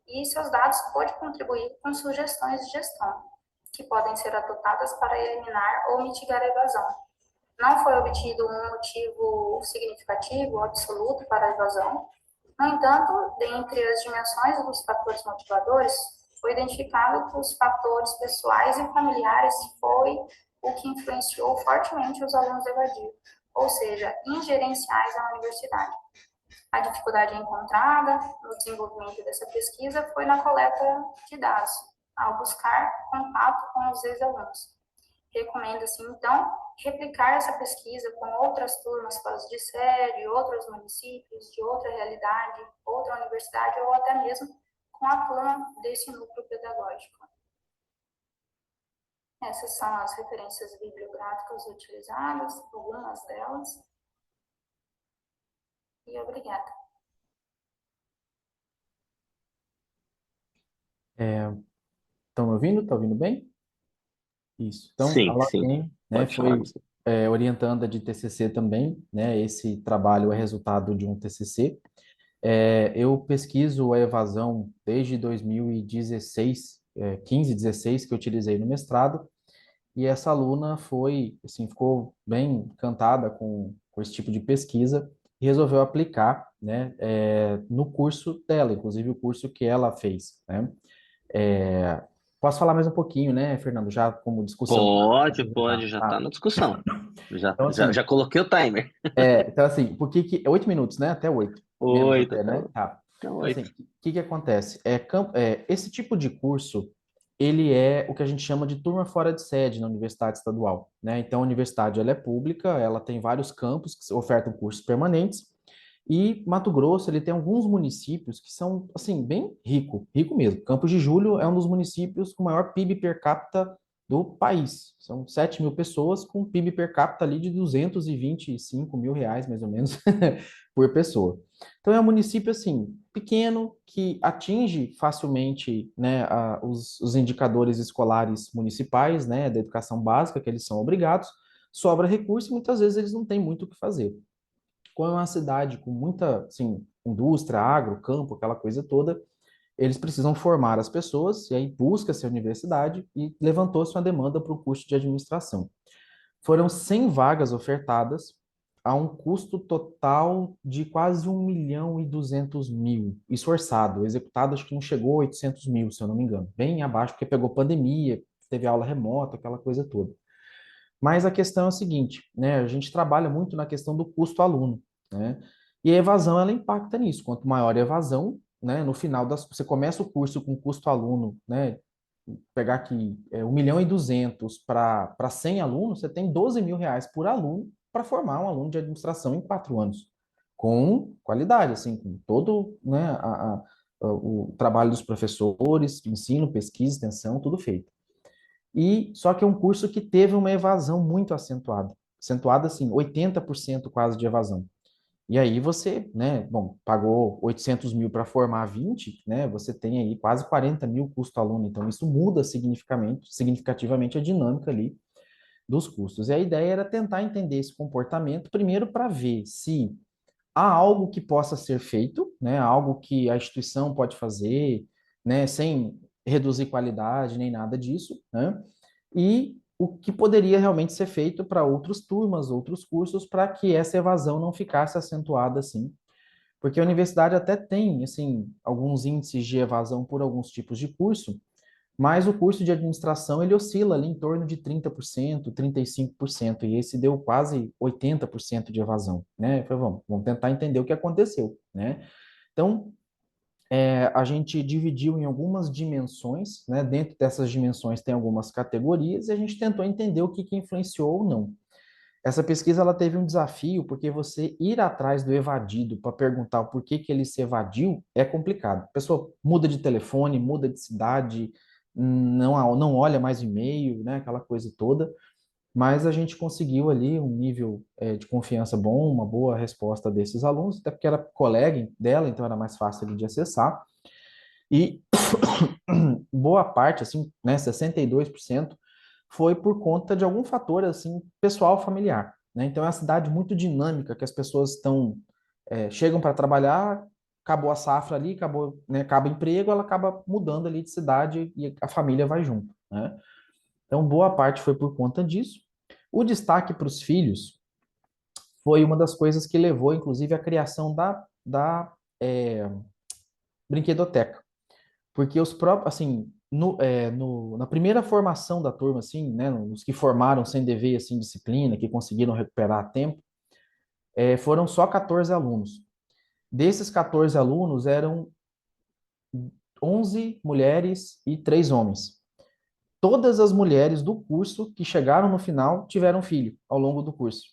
[SPEAKER 8] e seus dados podem contribuir com sugestões de gestão, que podem ser adotadas para eliminar ou mitigar a evasão. Não foi obtido um motivo significativo ou absoluto para a evasão. No entanto, dentre as dimensões dos fatores motivadores, foi identificado que os fatores pessoais e familiares foi o que influenciou fortemente os alunos a evadir, ou seja, ingerenciais à universidade. A dificuldade encontrada no desenvolvimento dessa pesquisa foi na coleta de dados, ao buscar contato com os ex-alunos. Recomenda-se, então, replicar essa pesquisa com outras turmas fora de série, outros municípios, de outra realidade, outra universidade ou até mesmo com a turma desse núcleo pedagógico. Essas são as referências bibliográficas utilizadas, algumas delas. E obrigada.
[SPEAKER 2] Estão me ouvindo? Está ouvindo bem? Isso. Então, a
[SPEAKER 1] Sim,
[SPEAKER 2] Lorraine, né,
[SPEAKER 1] pode falar.
[SPEAKER 2] foi orientanda de TCC também, né? Esse trabalho é resultado de um TCC. Eu pesquiso a evasão desde 2016, 15, 16, que eu utilizei no mestrado, e essa aluna ficou bem encantada com esse tipo de pesquisa e resolveu aplicar, né, no curso dela, inclusive o curso que ela fez, né? Posso falar mais um pouquinho, né, Fernando, já como discussão?
[SPEAKER 1] Pode, já está na discussão.
[SPEAKER 2] Então, assim,
[SPEAKER 1] Já coloquei o timer.
[SPEAKER 2] então, assim, por que que... 8 minutos, né? Até 8. Menos
[SPEAKER 1] 8,
[SPEAKER 2] até, né? Tá.
[SPEAKER 1] então
[SPEAKER 2] Então, assim,
[SPEAKER 1] 8.
[SPEAKER 2] o que que acontece? Esse tipo de curso, ele é o que a gente chama de turma fora de sede na universidade estadual, né? Então, a universidade, ela é pública, ela tem vários campos que ofertam cursos permanentes, e Mato Grosso, ele tem alguns municípios que são, assim, bem rico mesmo. Campos de Julho é um dos municípios com maior PIB per capita do país. São 7 mil pessoas com PIB per capita ali de 225 mil reais, mais ou menos, por pessoa. Então, é um município, assim, pequeno, que atinge facilmente, né, os indicadores escolares municipais, né, da educação básica, que eles são obrigados, sobra recurso e muitas vezes eles não têm muito o que fazer. Como é uma cidade com muita, assim, indústria, agro, campo, aquela coisa toda, eles precisam formar as pessoas, e aí busca-se a universidade e levantou-se uma demanda para o curso de administração. Foram 100 vagas ofertadas a um custo total de quase 1.200.000, isso orçado, executado acho que não chegou a 800 mil, se eu não me engano, bem abaixo, porque pegou pandemia, teve aula remota, aquela coisa toda. Mas a questão é o seguinte, né? A gente trabalha muito na questão do custo aluno, né? E a evasão, ela impacta nisso. Quanto maior a evasão, né? No final você começa o curso com custo aluno, né? Pegar aqui 1.200.000 para 100 alunos, você tem 12 mil reais por aluno para formar um aluno de administração em 4 anos, com qualidade, assim, com todo, né, o trabalho dos professores, ensino, pesquisa, extensão, tudo feito. E só que é um curso que teve uma evasão muito acentuada assim, 80% quase de evasão. E aí você, né, bom, pagou 800 mil para formar 20, né, você tem aí quase 40 mil custo aluno, então isso muda significativamente a dinâmica ali dos custos. E a ideia era tentar entender esse comportamento, primeiro para ver se há algo que possa ser feito, né, algo que a instituição pode fazer, né, sem reduzir qualidade nem nada disso, né, e o que poderia realmente ser feito para outras turmas, outros cursos, para que essa evasão não ficasse acentuada assim. Porque a universidade até tem, assim, alguns índices de evasão por alguns tipos de curso, mas o curso de administração, ele oscila ali em torno de 30%, 35%, e esse deu quase 80% de evasão, né? Eu falei, vamos tentar entender o que aconteceu, né? Então, a gente dividiu em algumas dimensões, né? Dentro dessas dimensões tem algumas categorias, e a gente tentou entender o que influenciou ou não. Essa pesquisa ela teve um desafio, porque você ir atrás do evadido para perguntar o porquê que ele se evadiu é complicado. A pessoa muda de telefone, muda de cidade, não olha mais e-mail, né, aquela coisa toda, mas a gente conseguiu ali um nível de confiança bom, uma boa resposta desses alunos, até porque era colega dela, então era mais fácil de acessar. E boa parte, assim, né, 62%, foi por conta de algum fator, assim, pessoal, familiar, né? Então, é uma cidade muito dinâmica, que as pessoas chegam para trabalhar, acabou a safra ali, acabou, né, acaba o emprego, ela acaba mudando ali de cidade e a família vai junto, né? Então, boa parte foi por conta disso. O destaque para os filhos foi uma das coisas que levou, inclusive, à criação da brinquedoteca. Porque os próprios, assim, na primeira formação da turma, assim, né, os que formaram sem dever, assim, disciplina, que conseguiram recuperar a tempo, foram só 14 alunos. Desses 14 alunos, eram 11 mulheres e 3 homens. Todas as mulheres do curso que chegaram no final tiveram filho ao longo do curso.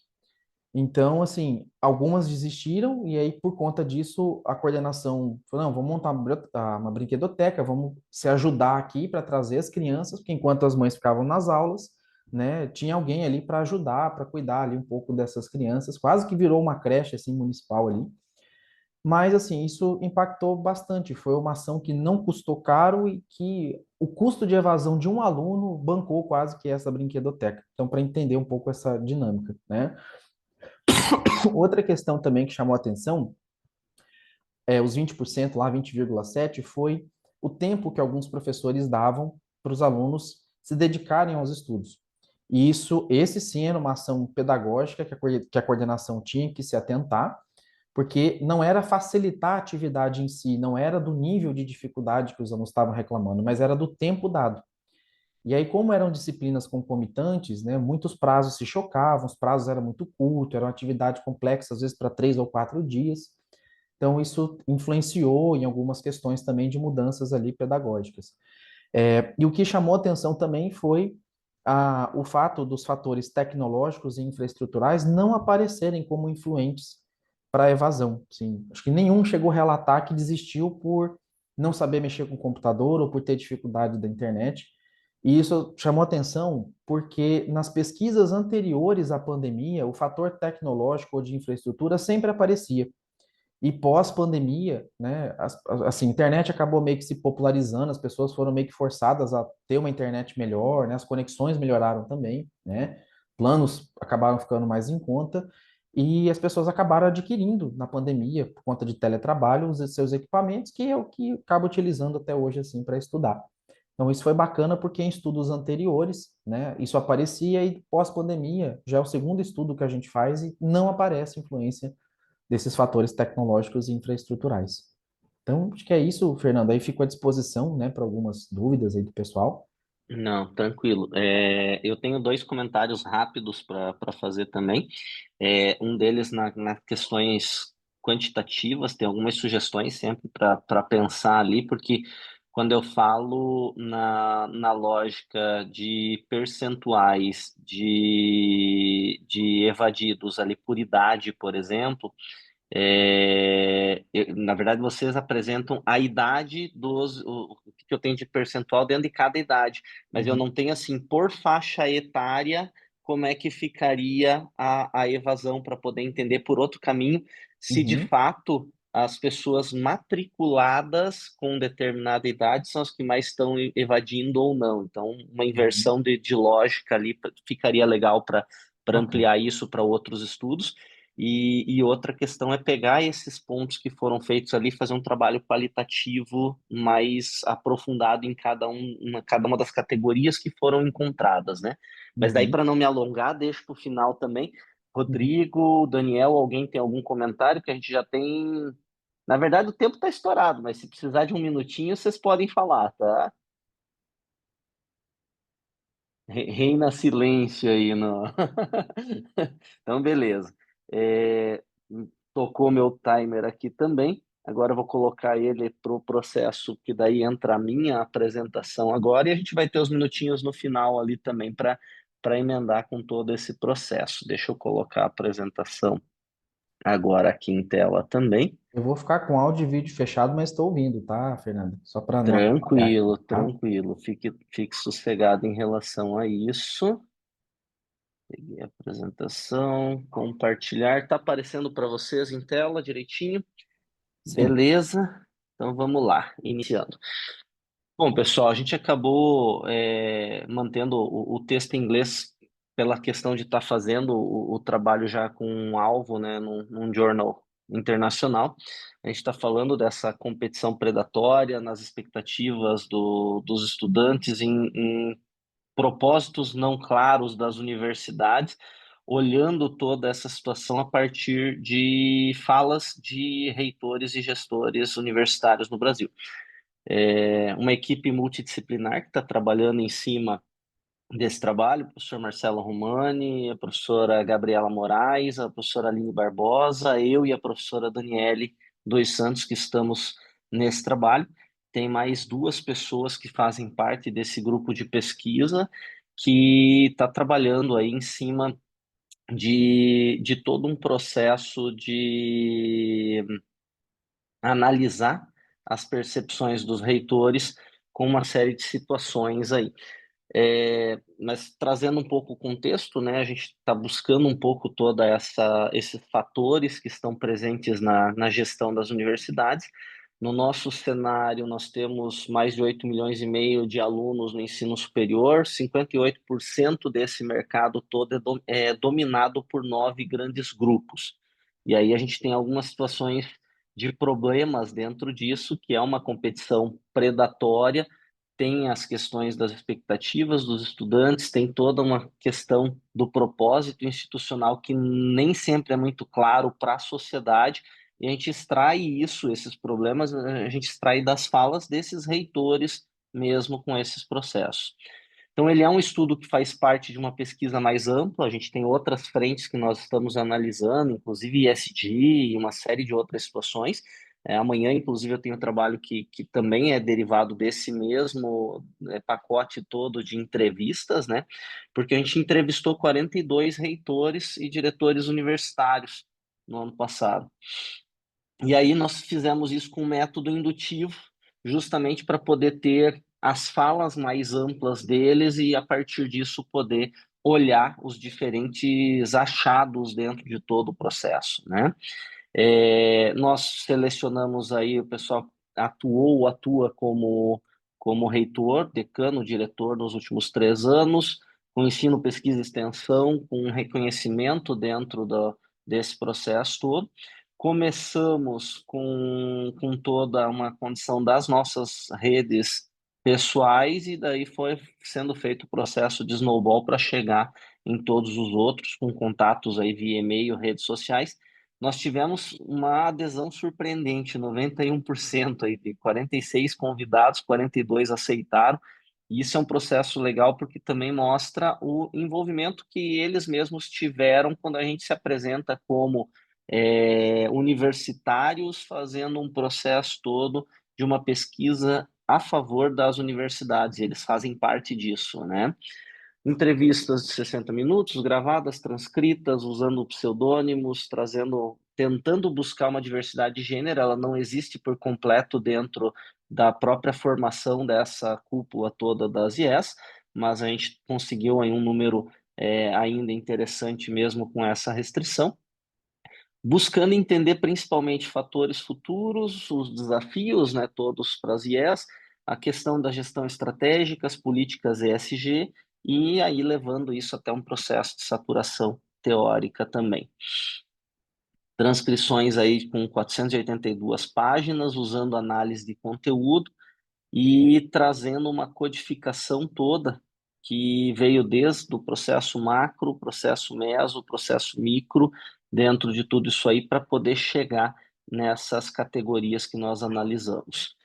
[SPEAKER 2] Então, assim, algumas desistiram e aí, por conta disso, a coordenação falou, não, vamos montar uma brinquedoteca, vamos se ajudar aqui para trazer as crianças, porque enquanto as mães ficavam nas aulas, né, tinha alguém ali para ajudar, para cuidar ali um pouco dessas crianças, quase que virou uma creche, assim, municipal ali. Mas, assim, isso impactou bastante, foi uma ação que não custou caro e que o custo de evasão de um aluno bancou quase que essa brinquedoteca. Então, para entender um pouco essa dinâmica, né? Outra questão também que chamou a atenção, os 20% lá, 20,7%, foi o tempo que alguns professores davam para os alunos se dedicarem aos estudos. E esse sim era uma ação pedagógica que a coordenação tinha que se atentar, porque não era facilitar a atividade em si, não era do nível de dificuldade que os alunos estavam reclamando, mas era do tempo dado. E aí, como eram disciplinas concomitantes, né, muitos prazos se chocavam, os prazos eram muito curtos, era uma atividade complexa, às vezes para 3 ou 4 dias. Então, isso influenciou em algumas questões também de mudanças ali pedagógicas. E o que chamou atenção também foi o fato dos fatores tecnológicos e infraestruturais não aparecerem como influentes para a evasão. Sim, acho que nenhum chegou a relatar que desistiu por não saber mexer com o computador ou por ter dificuldade da internet. E isso chamou atenção porque nas pesquisas anteriores à pandemia, o fator tecnológico ou de infraestrutura sempre aparecia. E pós-pandemia, né, assim, a internet acabou meio que se popularizando, as pessoas foram meio que forçadas a ter uma internet melhor, né, as conexões melhoraram também, né, planos acabaram ficando mais em conta, e as pessoas acabaram adquirindo na pandemia, por conta de teletrabalho, os seus equipamentos, que é o que acaba utilizando até hoje, assim, para estudar. Então, isso foi bacana porque em estudos anteriores, né, isso aparecia e pós-pandemia, já é o segundo estudo que a gente faz e não aparece influência desses fatores tecnológicos e infraestruturais. Então, acho que é isso, Fernando. Aí fico à disposição, né, para algumas dúvidas aí do pessoal.
[SPEAKER 1] Não, tranquilo. Eu tenho dois comentários rápidos para fazer também. Um deles nas questões quantitativas, tem algumas sugestões sempre para pensar ali, porque quando eu falo na lógica de percentuais de evadidos ali por idade, por exemplo, na verdade, vocês apresentam a idade o que eu tenho de percentual dentro de cada idade, mas eu
[SPEAKER 2] Uhum,
[SPEAKER 1] não tenho assim, por faixa etária, como é que ficaria a evasão para poder entender por outro caminho se de
[SPEAKER 2] uhum,
[SPEAKER 1] fato as pessoas matriculadas com determinada idade são as que mais estão evadindo ou não. Então, uma
[SPEAKER 2] uhum.
[SPEAKER 1] inversão de lógica ali ficaria legal para
[SPEAKER 2] Ok.
[SPEAKER 1] ampliar isso para outros estudos. E outra questão é pegar esses pontos que foram feitos ali, fazer um trabalho qualitativo mais aprofundado em cada uma das categorias que foram encontradas, né? Mas daí,
[SPEAKER 2] Uhum,
[SPEAKER 1] para não me alongar, deixo para o final também.
[SPEAKER 2] uhum.
[SPEAKER 1] Rodrigo, Daniel, alguém tem algum comentário? Que a gente já tem. Na verdade, o tempo está estourado, mas se precisar de um minutinho, vocês podem falar, tá? Reina silêncio aí no. Então, beleza. É, tocou meu timer aqui também. Agora eu vou colocar ele para o processo, que daí entra a minha apresentação agora, e a gente vai ter os minutinhos no final ali também para emendar com todo esse processo. Deixa eu colocar a apresentação agora aqui em tela também.
[SPEAKER 2] Eu vou ficar com áudio e vídeo fechado, mas estou ouvindo, tá, Fernando? Só para não atrapalhar aqui,
[SPEAKER 1] Tranquilo,
[SPEAKER 2] tá?
[SPEAKER 1] tranquilo. Fique sossegado em relação a isso. Peguei a apresentação, compartilhar. Tá aparecendo para vocês em tela direitinho?
[SPEAKER 2] Sim.
[SPEAKER 1] Beleza. Então vamos lá, iniciando. Bom, pessoal, a gente acabou mantendo o texto em inglês pela questão de estar fazendo o trabalho já com um alvo, né, num journal internacional. A gente está falando dessa competição predatória nas expectativas dos estudantes em propósitos não claros das universidades, olhando toda essa situação a partir de falas de reitores e gestores universitários no Brasil. Uma equipe multidisciplinar que está trabalhando em cima desse trabalho, o professor Marcelo Romani, a professora Gabriela Moraes, a professora Aline Barbosa, eu e a professora Daniele dos Santos, que estamos nesse trabalho. Tem mais duas pessoas que fazem parte desse grupo de pesquisa que está trabalhando aí em cima de todo um processo de analisar as percepções dos reitores com uma série de situações aí. Mas trazendo um pouco o contexto, né, a gente está buscando um pouco toda esses fatores que estão presentes na gestão das universidades. No nosso cenário, nós temos mais de 8 milhões e meio de alunos no ensino superior, 58% desse mercado todo é dominado por 9 grandes grupos. E aí a gente tem algumas situações de problemas dentro disso, que é uma competição predatória, tem as questões das expectativas dos estudantes, tem toda uma questão do propósito institucional que nem sempre é muito claro para a sociedade, e a gente extrai isso, esses problemas, a gente extrai das falas desses reitores mesmo com esses processos. Então, ele é um estudo que faz parte de uma pesquisa mais ampla, a gente tem outras frentes que nós estamos analisando, inclusive ESG e uma série de outras situações. Amanhã, inclusive, eu tenho um trabalho que também é derivado desse mesmo pacote todo de entrevistas, né? Porque a gente entrevistou 42 reitores e diretores universitários no ano passado. E aí nós fizemos isso com um método indutivo, justamente para poder ter as falas mais amplas deles e, a partir disso, poder olhar os diferentes achados dentro de todo o processo, né? Nós selecionamos aí o pessoal que atuou ou atua como reitor, decano, diretor nos últimos 3 anos, com ensino, pesquisa e extensão, com reconhecimento dentro desse processo todo. Começamos com toda uma condição das nossas redes pessoais e daí foi sendo feito o processo de snowball para chegar em todos os outros, com contatos aí via e-mail, redes sociais. Nós tivemos uma adesão surpreendente, 91% aí, de 46 convidados, 42 aceitaram. E isso é um processo legal porque também mostra o envolvimento que eles mesmos tiveram quando a gente se apresenta como universitários fazendo um processo todo de uma pesquisa a favor das universidades. Eles fazem parte disso, né? Entrevistas de 60 minutos, gravadas, transcritas, usando pseudônimos, tentando buscar uma diversidade de gênero. Ela não existe por completo dentro da própria formação dessa cúpula toda das IES, mas a gente conseguiu aí um número ainda interessante mesmo com essa restrição, buscando entender principalmente fatores futuros, os desafios, né, todos para as IES, a questão da gestão estratégica, as políticas ESG, e aí levando isso até um processo de saturação teórica também. transcrições aí com 482 páginas, usando análise de conteúdo e trazendo uma codificação toda que veio desde o processo macro, processo meso, processo micro, dentro de tudo isso aí, para poder chegar nessas categorias que nós analisamos.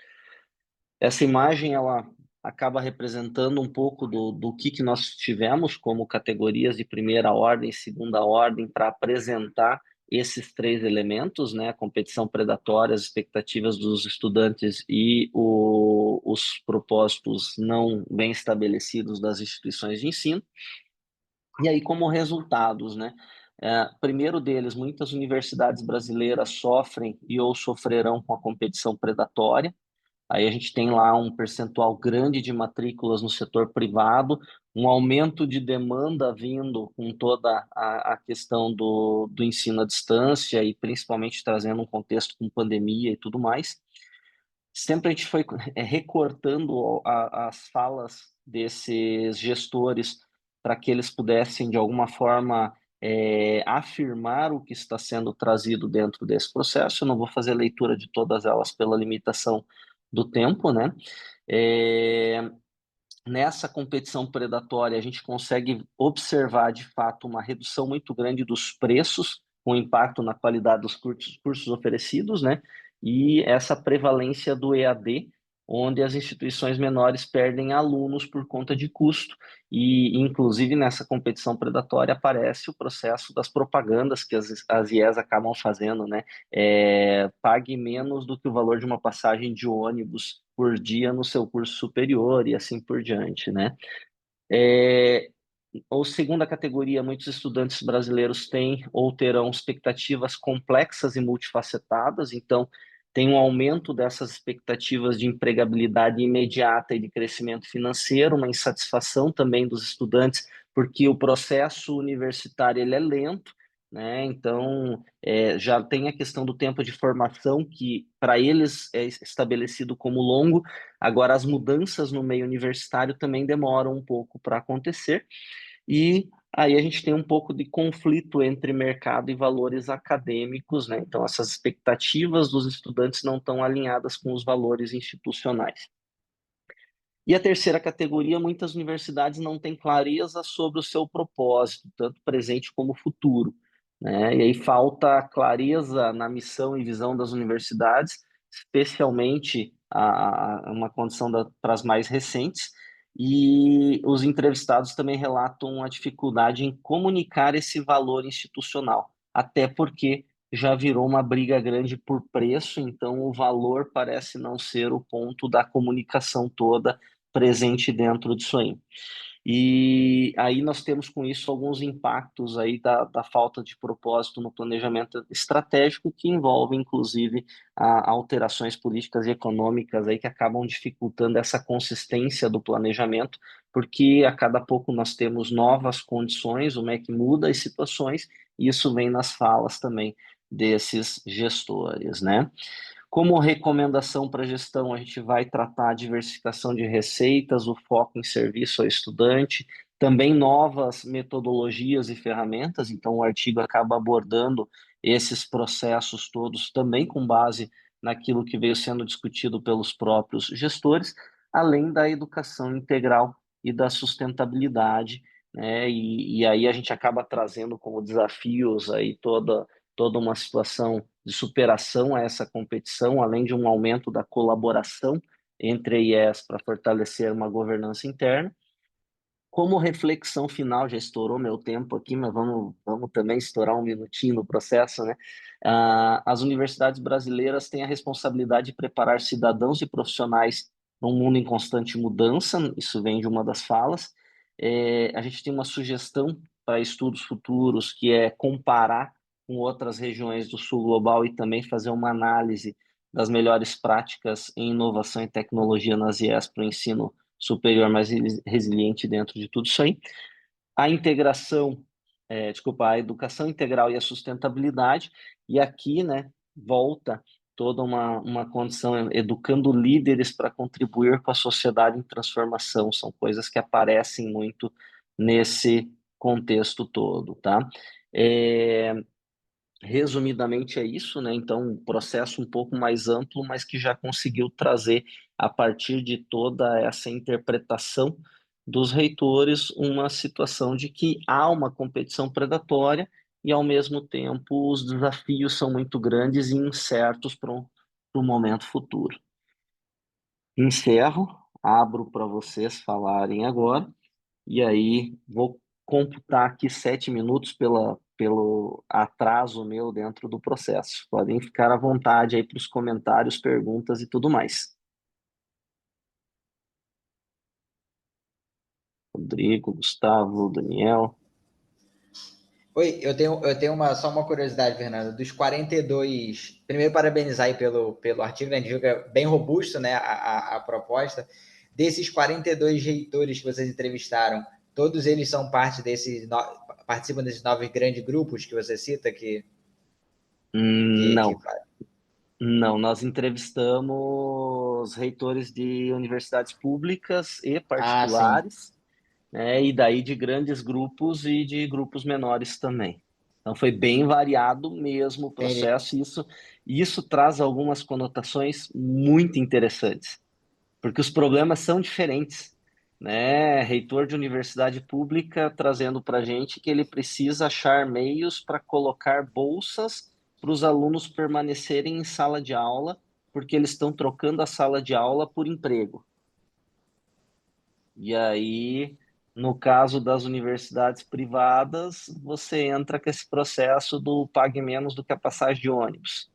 [SPEAKER 1] Essa imagem, ela acaba representando um pouco do que nós tivemos como categorias de primeira ordem, segunda ordem, para apresentar esses três elementos, né? A competição predatória, as expectativas dos estudantes e os propósitos não bem estabelecidos das instituições de ensino. E aí, como resultados, né? Primeiro deles, muitas universidades brasileiras sofrem e ou sofrerão com a competição predatória. Aí a gente tem lá um percentual grande de matrículas no setor privado, um aumento de demanda vindo com toda a questão do ensino à distância e principalmente trazendo um contexto com pandemia e tudo mais. Sempre a gente foi recortando as falas desses gestores para que eles pudessem, de alguma forma, afirmar o que está sendo trazido dentro desse processo. Eu não vou fazer leitura de todas elas pela limitação do tempo, né? Nessa competição predatória, a gente consegue observar, de fato, uma redução muito grande dos preços, com impacto na qualidade dos cursos oferecidos, né? E essa prevalência do EAD, onde as instituições menores perdem alunos por conta de custo. E, inclusive, nessa competição predatória aparece o processo das propagandas que as IES acabam fazendo, né? Pague menos do que o valor de uma passagem de ônibus por dia no seu curso superior e assim por diante, né? Ou segunda categoria, muitos estudantes brasileiros têm ou terão expectativas complexas e multifacetadas, então tem um aumento dessas expectativas de empregabilidade imediata e de crescimento financeiro, uma insatisfação também dos estudantes, porque o processo universitário ele é lento, né? Então, já tem a questão do tempo de formação, que para eles é estabelecido como longo, agora as mudanças no meio universitário também demoram um pouco para acontecer, e aí a gente tem um pouco de conflito entre mercado e valores acadêmicos, né? Então, essas expectativas dos estudantes não estão alinhadas com os valores institucionais. E a terceira categoria, muitas universidades não têm clareza sobre o seu propósito, tanto presente como futuro, né? E aí falta clareza na missão e visão das universidades, especialmente uma condição para as mais recentes, e os entrevistados também relatam a dificuldade em comunicar esse valor institucional, até porque já virou uma briga grande por preço, então o valor parece não ser o ponto da comunicação toda presente dentro disso aí. E aí nós temos com isso alguns impactos aí da falta de propósito no planejamento estratégico, que envolve inclusive alterações políticas e econômicas aí que acabam dificultando essa consistência do planejamento, porque a cada pouco nós temos novas condições, o MEC muda as situações, e isso vem nas falas também desses gestores, né? Como recomendação para gestão, a gente vai tratar a diversificação de receitas, o foco em serviço ao estudante, também novas metodologias e ferramentas, então o artigo acaba abordando esses processos todos também com base naquilo que veio sendo discutido pelos próprios gestores, além da educação integral e da sustentabilidade, né? E aí a gente acaba trazendo como desafios aí toda uma situação de superação a essa competição, além de um aumento da colaboração entre a IES para fortalecer uma governança interna. Como reflexão final, já estourou meu tempo aqui, mas vamos também estourar um minutinho no processo, né? As universidades brasileiras têm a responsabilidade de preparar cidadãos e profissionais num mundo em constante mudança, isso vem de uma das falas. A gente tem uma sugestão para estudos futuros, que é comparar com outras regiões do sul global e também fazer uma análise das melhores práticas em inovação e tecnologia nas IES para o ensino superior mais resiliente dentro de tudo isso aí. A integração, a educação integral e a sustentabilidade, e aqui, né, volta toda uma condição, educando líderes para contribuir com a sociedade em transformação, são coisas que aparecem muito nesse contexto todo, tá? resumidamente é isso, né? Então, um processo um pouco mais amplo, mas que já conseguiu trazer, a partir de toda essa interpretação dos reitores, uma situação de que há uma competição predatória e, ao mesmo tempo, os desafios são muito grandes e incertos para o momento futuro. Encerro, abro para vocês falarem agora, e aí vou computar aqui 7 minutos pelo atraso meu dentro do processo. Podem ficar à vontade aí para os comentários, perguntas e tudo mais. Rodrigo, Gustavo, Daniel.
[SPEAKER 5] Oi, eu tenho só uma curiosidade, Fernando. Dos 42, primeiro parabenizar aí pelo artigo, né? A gente viu que é bem robusto, né, a proposta. Desses 42 reitores que vocês entrevistaram, todos eles são parte participam desses 9 grandes grupos que você cita, que
[SPEAKER 1] Não, não. Nós entrevistamos reitores de universidades públicas e
[SPEAKER 5] sim.
[SPEAKER 1] particulares, né, e daí de grandes grupos e de grupos menores também. Então foi bem variado mesmo o
[SPEAKER 5] Entendi.
[SPEAKER 1] processo, e isso traz algumas conotações muito interessantes, porque os problemas são diferentes, né? Reitor de universidade pública trazendo para a gente que ele precisa achar meios para colocar bolsas para os alunos permanecerem em sala de aula, porque eles estão trocando a sala de aula por emprego. E aí, no caso das universidades privadas, você entra com esse processo do pague menos do que a passagem de ônibus.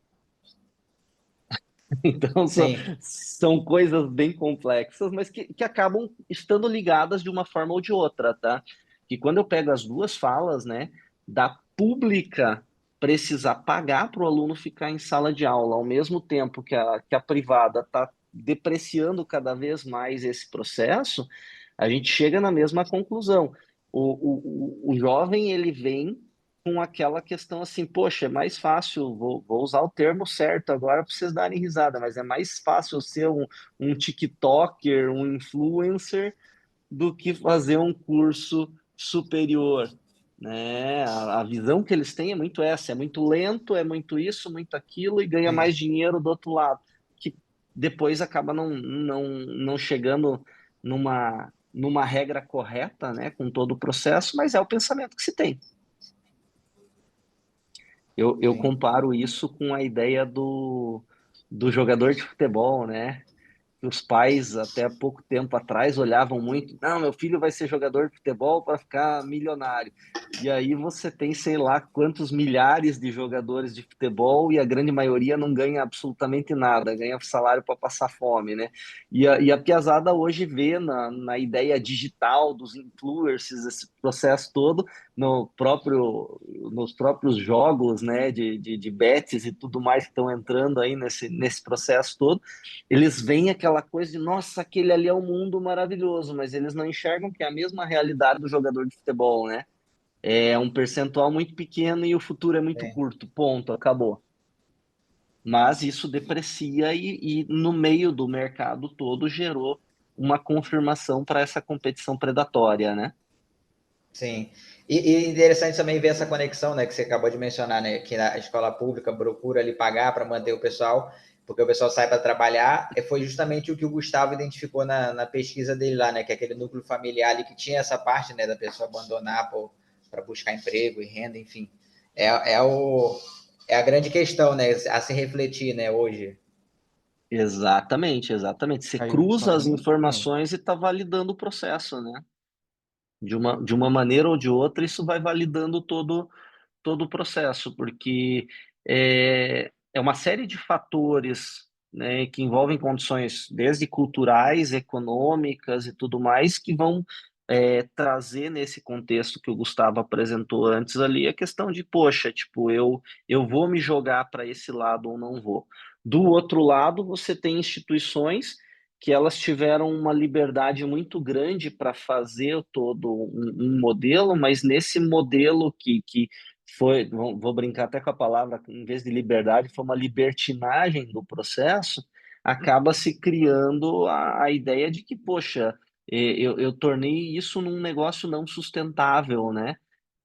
[SPEAKER 1] Então,
[SPEAKER 5] Sim,
[SPEAKER 1] são coisas bem complexas, mas que acabam estando ligadas de uma forma ou de outra, tá? Que quando eu pego as duas falas, né, da pública precisar pagar para o aluno ficar em sala de aula, ao mesmo tempo que a privada está depreciando cada vez mais esse processo, a gente chega na mesma conclusão. O jovem, ele vem com aquela questão assim, poxa, é mais fácil, vou usar o termo certo agora para vocês darem risada, mas é mais fácil ser um TikToker, um influencer, do que fazer um curso superior, né? A visão que eles têm é muito essa, é muito lento, é muito isso, muito aquilo, e ganha
[SPEAKER 5] sim.
[SPEAKER 1] mais dinheiro do outro lado, que depois acaba não chegando numa regra correta, né, com todo o processo, mas é o pensamento que se tem. Eu
[SPEAKER 5] Sim.
[SPEAKER 1] comparo isso com a ideia do jogador de futebol, né? Que os pais, até pouco tempo atrás, olhavam muito, não, meu filho vai ser jogador de futebol para ficar milionário. E aí você tem, sei lá, quantos milhares de jogadores de futebol e a grande maioria não ganha absolutamente nada, ganha salário para passar fome, né? E a piazada hoje vê na ideia digital dos influencers, esse processo todo, nos próprios jogos, né, de bets e tudo mais que estão entrando aí nesse processo todo, eles veem aquela coisa de, nossa, aquele ali é um mundo maravilhoso, mas eles não enxergam que é a mesma realidade do jogador de futebol, né? É um percentual muito pequeno e o futuro é muito
[SPEAKER 5] Sim.
[SPEAKER 1] curto, ponto, acabou. Mas isso deprecia e no meio do mercado todo gerou uma confirmação para essa competição predatória, né?
[SPEAKER 5] Sim. E interessante também ver essa conexão, né, que você acabou de mencionar, né, que a escola pública procura ali pagar para manter o pessoal, porque o pessoal sai para trabalhar, e foi justamente o que o Gustavo identificou na pesquisa dele lá, né, que é aquele núcleo familiar ali que tinha essa parte, né, da pessoa abandonar para buscar emprego e renda, enfim. É a grande questão, né, a se refletir, né, hoje.
[SPEAKER 1] Exatamente, exatamente. Você
[SPEAKER 2] Caiu
[SPEAKER 1] cruza as
[SPEAKER 2] novamente, Fernando?
[SPEAKER 1] informações e está validando o processo, né? De uma maneira ou de outra, isso vai validando todo o processo, porque é uma série de fatores, né, que envolvem condições desde culturais, econômicas e tudo mais, que vão trazer nesse contexto que o Gustavo apresentou antes ali a questão de, poxa, tipo, eu vou me jogar para esse lado ou não vou. Do outro lado, você tem instituições que elas tiveram uma liberdade muito grande para fazer todo um modelo, mas nesse modelo que foi, vou brincar até com a palavra, em vez de liberdade, foi uma libertinagem do processo, acaba se criando a ideia de que, poxa, eu tornei isso num negócio não sustentável, né?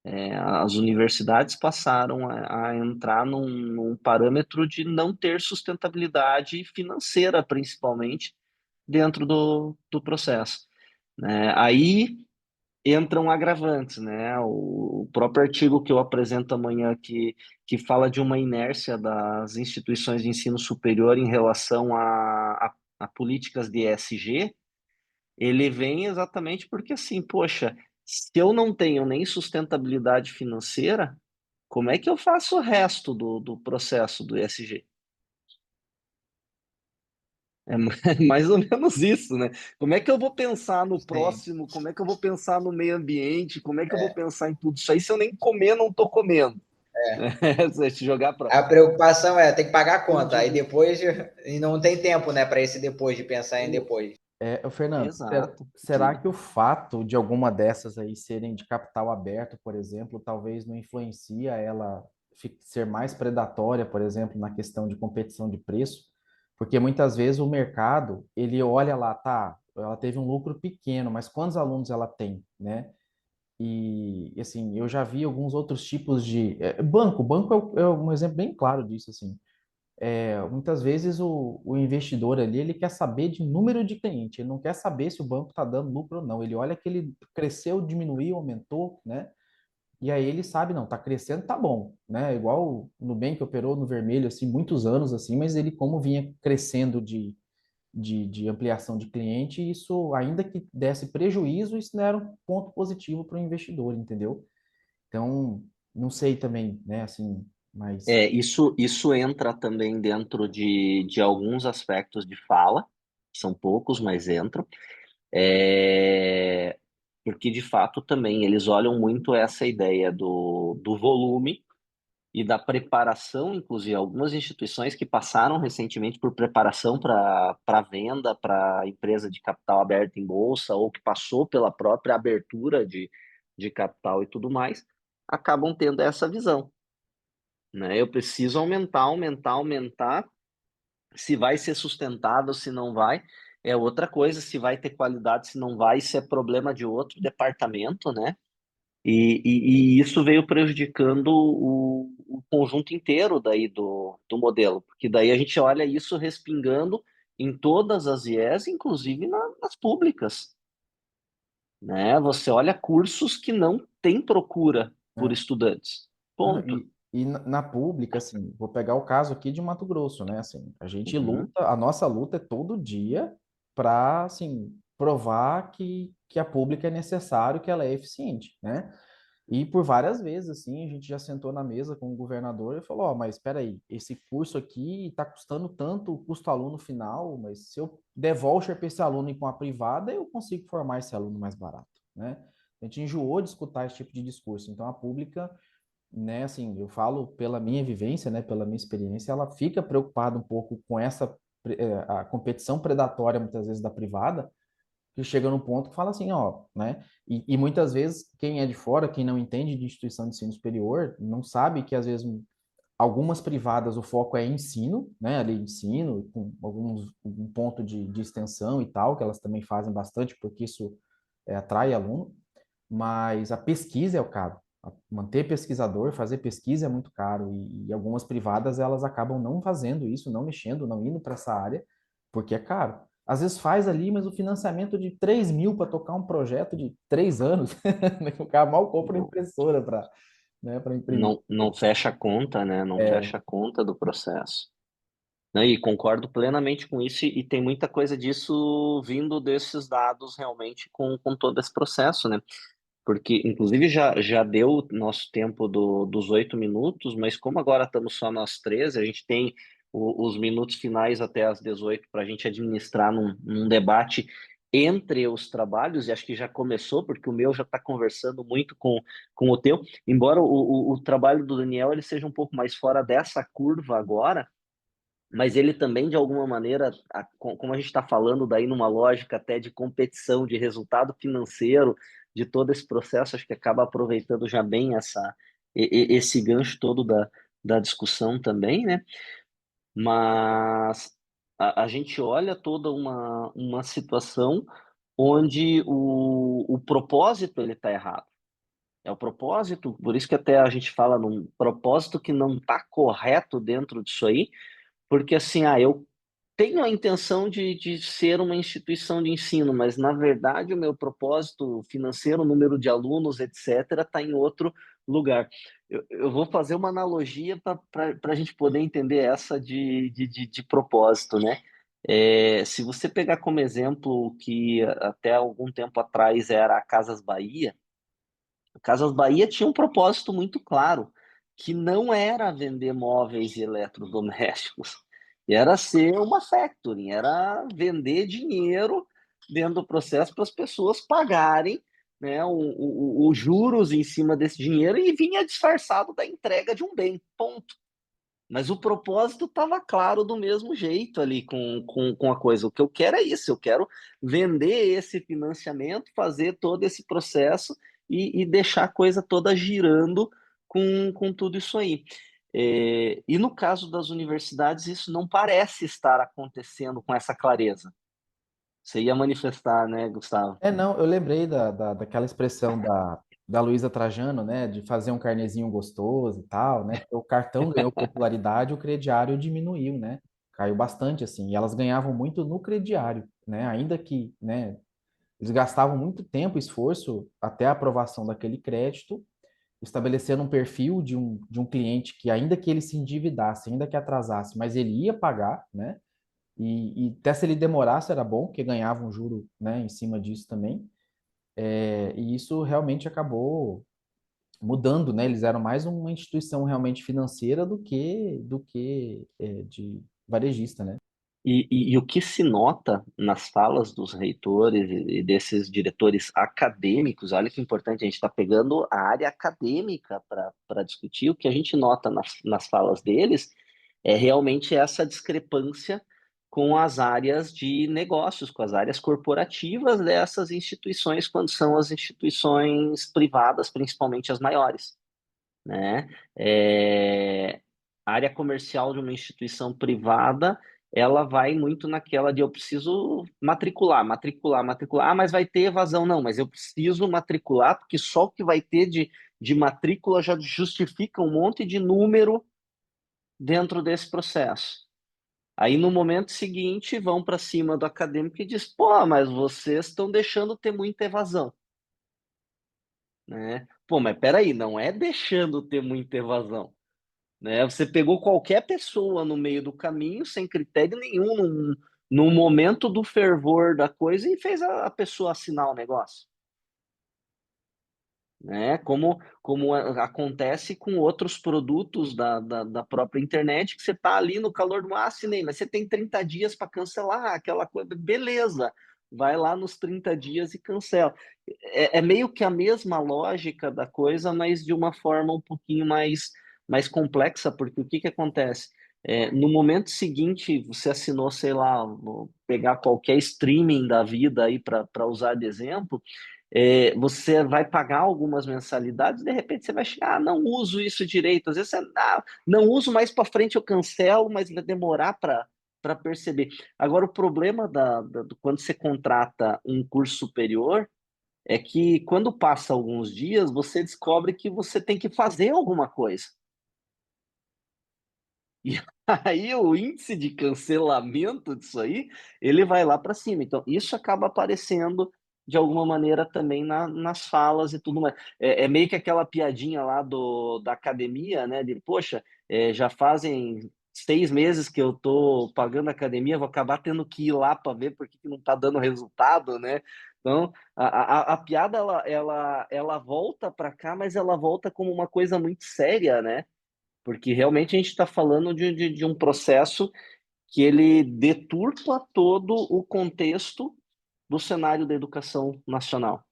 [SPEAKER 1] As universidades passaram a entrar num parâmetro de não ter sustentabilidade financeira, principalmente, dentro do processo, né? Aí entram agravantes, né? O próprio artigo que eu apresento amanhã, que fala de uma inércia das instituições de ensino superior em relação a políticas de ESG, ele vem exatamente porque, assim, poxa, se eu não tenho nem sustentabilidade financeira, como é que eu faço o resto do processo do ESG? É mais ou menos isso, né? Como é que eu vou pensar no
[SPEAKER 5] Sim.
[SPEAKER 1] próximo? Como é que eu vou pensar no meio ambiente? Como é que eu vou pensar em tudo isso aí se eu nem comer, não estou comendo? Se jogar para.
[SPEAKER 5] A preocupação é, tem que pagar a conta, aí depois, e não tem tempo, né, para esse depois, de pensar em depois.
[SPEAKER 2] Fernando,
[SPEAKER 1] Exato.
[SPEAKER 2] será que o fato de alguma dessas aí serem de capital aberto, por exemplo, talvez não influencia ela ser mais predatória, por exemplo, na questão de competição de preço? Porque muitas vezes o mercado, ele olha lá, tá, ela teve um lucro pequeno, mas quantos alunos ela tem, né? E assim, eu já vi alguns outros tipos de banco é um exemplo bem claro disso, assim. Muitas vezes o investidor ali, ele quer saber de número de cliente, ele não quer saber se o banco está dando lucro ou não. Ele olha que ele cresceu, diminuiu, aumentou, né? E aí ele sabe, não, tá crescendo, tá bom, né? Igual o Nubank operou no vermelho, assim, muitos anos, assim, mas ele, como vinha crescendo de ampliação de cliente, isso, ainda que desse prejuízo, isso não era um ponto positivo para o investidor, entendeu? Então, não sei também, né, assim, mas...
[SPEAKER 1] Isso entra também dentro de alguns aspectos de fala, são poucos, mas entram. É, porque, de fato, também eles olham muito essa ideia do volume e da preparação, inclusive algumas instituições que passaram recentemente por preparação para venda para empresa de capital aberto em bolsa ou que passou pela própria abertura de capital e tudo mais, acabam tendo essa visão, né? Eu preciso aumentar. Se vai ser sustentável, se não vai, é outra coisa. Se vai ter qualidade, se não vai, isso é problema de outro departamento, né? E isso veio prejudicando o conjunto inteiro daí do modelo, porque daí a gente olha isso respingando em todas as IES, inclusive nas públicas, né? Você olha cursos que não têm procura por
[SPEAKER 2] É.
[SPEAKER 1] estudantes.
[SPEAKER 2] Não,
[SPEAKER 1] Ponto.
[SPEAKER 2] e na pública, assim, vou pegar o caso aqui de Mato Grosso, né? Assim, a gente
[SPEAKER 1] Uhum.
[SPEAKER 2] luta, a nossa luta é todo dia para, assim, provar que a pública é necessário, que ela é eficiente, né? E por várias vezes, assim, a gente já sentou na mesa com o governador e falou, ó, mas espera aí, esse curso aqui está custando tanto o custo aluno final, mas se eu der voucher para esse aluno ir com a privada, eu consigo formar esse aluno mais barato, né? A gente enjoou de escutar esse tipo de discurso. Então, a pública, né, assim, eu falo pela minha vivência, né, pela minha experiência, ela fica preocupada um pouco com a competição predatória, muitas vezes, da privada, que chega no ponto que fala assim, ó, né, e muitas vezes quem é de fora, quem não entende de instituição de ensino superior, não sabe que, às vezes, algumas privadas o foco é ensino, né, ali ensino, com um ponto de extensão e tal, que elas também fazem bastante, porque isso atrai aluno, mas a pesquisa é o caro. Manter pesquisador, fazer pesquisa é muito caro e algumas privadas elas acabam não fazendo isso, não mexendo, não indo para essa área, porque é caro. Às vezes faz ali, mas o financiamento de 3 mil para tocar um projeto de 3 anos, o cara mal compra uma impressora para, né, para imprimir.
[SPEAKER 1] Não fecha a conta, né? Não
[SPEAKER 2] É,
[SPEAKER 1] fecha a conta do processo. Né? E concordo plenamente com isso, e tem muita coisa disso vindo desses dados realmente com todo esse processo, né? Porque, inclusive, já deu o nosso tempo dos 8 minutos, mas como agora estamos só nós três, a gente tem os minutos finais até às 18 para a gente administrar num debate entre os trabalhos, e acho que já começou, porque o meu já está conversando muito com o teu, embora o trabalho do Daniel ele seja um pouco mais fora dessa curva agora, mas ele também, de alguma maneira, como a gente está falando daí numa lógica até de competição, de resultado financeiro, de todo esse processo, acho que acaba aproveitando já bem esse gancho todo da discussão também, né? Mas a gente olha toda uma situação onde o propósito ele está errado. É o propósito, por isso que até a gente fala num propósito que não está correto dentro disso aí, porque assim, eu tenho a intenção de ser uma instituição de ensino, mas na verdade o meu propósito financeiro, o número de alunos, etc., está em outro lugar. Eu vou fazer uma analogia para a gente poder entender essa de propósito, né? Se você pegar como exemplo o que até algum tempo atrás era a Casas Bahia, a Casas Bahia tinha um propósito muito claro, que não era vender móveis e eletrodomésticos, era ser uma factory, era vender dinheiro dentro do processo para as pessoas pagarem, né, os juros em cima desse dinheiro e vinha disfarçado da entrega de um bem, ponto. Mas o propósito estava claro do mesmo jeito ali com a coisa. O que eu quero é isso, eu quero vender esse financiamento, fazer todo esse processo e deixar a coisa toda girando com tudo isso aí. E no caso das universidades, isso não parece estar acontecendo com essa clareza. Você ia manifestar, né, Gustavo?
[SPEAKER 2] Não, eu lembrei daquela expressão da Luísa Trajano, né, de fazer um carnezinho gostoso e tal, né, porque o cartão ganhou popularidade, o crediário diminuiu, né, caiu bastante, assim, e elas ganhavam muito no crediário, né, ainda que, né, eles gastavam muito tempo e esforço até a aprovação daquele crédito, estabelecendo um perfil de um cliente que, ainda que ele se endividasse, ainda que atrasasse, mas ele ia pagar, né, e até se ele demorasse era bom, porque ganhava um juro, né, em cima disso também. E isso realmente acabou mudando, né? Eles eram mais uma instituição realmente financeira do que de varejista, né?
[SPEAKER 1] E o que se nota nas falas dos reitores e desses diretores acadêmicos, olha que importante, a gente está pegando a área acadêmica para discutir, o que a gente nota nas falas deles é realmente essa discrepância com as áreas de negócios, com as áreas corporativas dessas instituições, quando são as instituições privadas, principalmente as maiores, né? A área comercial de uma instituição privada, ela vai muito naquela de eu preciso matricular, matricular, matricular. Mas vai ter evasão. Não, mas eu preciso matricular, porque só o que vai ter de matrícula já justifica um monte de número dentro desse processo. Aí, no momento seguinte, vão para cima do acadêmico e diz, pô, mas vocês estão deixando ter muita evasão, né? Pô, mas peraí, não é deixando ter muita evasão, né? Você pegou qualquer pessoa no meio do caminho, sem critério nenhum, num momento do fervor da coisa e fez a pessoa assinar o negócio, né? Como acontece com outros produtos da própria internet, que você está ali no calor do ar, assinei, mas você tem 30 dias para cancelar aquela coisa, beleza, vai lá nos 30 dias e cancela. É meio que a mesma lógica da coisa, mas de uma forma um pouquinho mais complexa, porque o que que acontece? No momento seguinte, você assinou, sei lá, vou pegar qualquer streaming da vida aí para usar de exemplo, você vai pagar algumas mensalidades, de repente você vai chegar, não uso isso direito, às vezes você, não uso, mais para frente eu cancelo, mas vai demorar para perceber. Agora, o problema quando você contrata um curso superior é que quando passa alguns dias, você descobre que você tem que fazer alguma coisa. E aí o índice de cancelamento disso aí, ele vai lá para cima. Então, isso acaba aparecendo de alguma maneira também nas falas e tudo mais. É meio que aquela piadinha lá da academia, né? De, poxa, já fazem 6 meses que eu tô pagando a academia, vou acabar tendo que ir lá para ver por que não está dando resultado, né? Então, a piada, ela volta para cá, mas ela volta como uma coisa muito séria, né? Porque realmente a gente está falando de um processo que ele deturpa todo o contexto do cenário da educação nacional.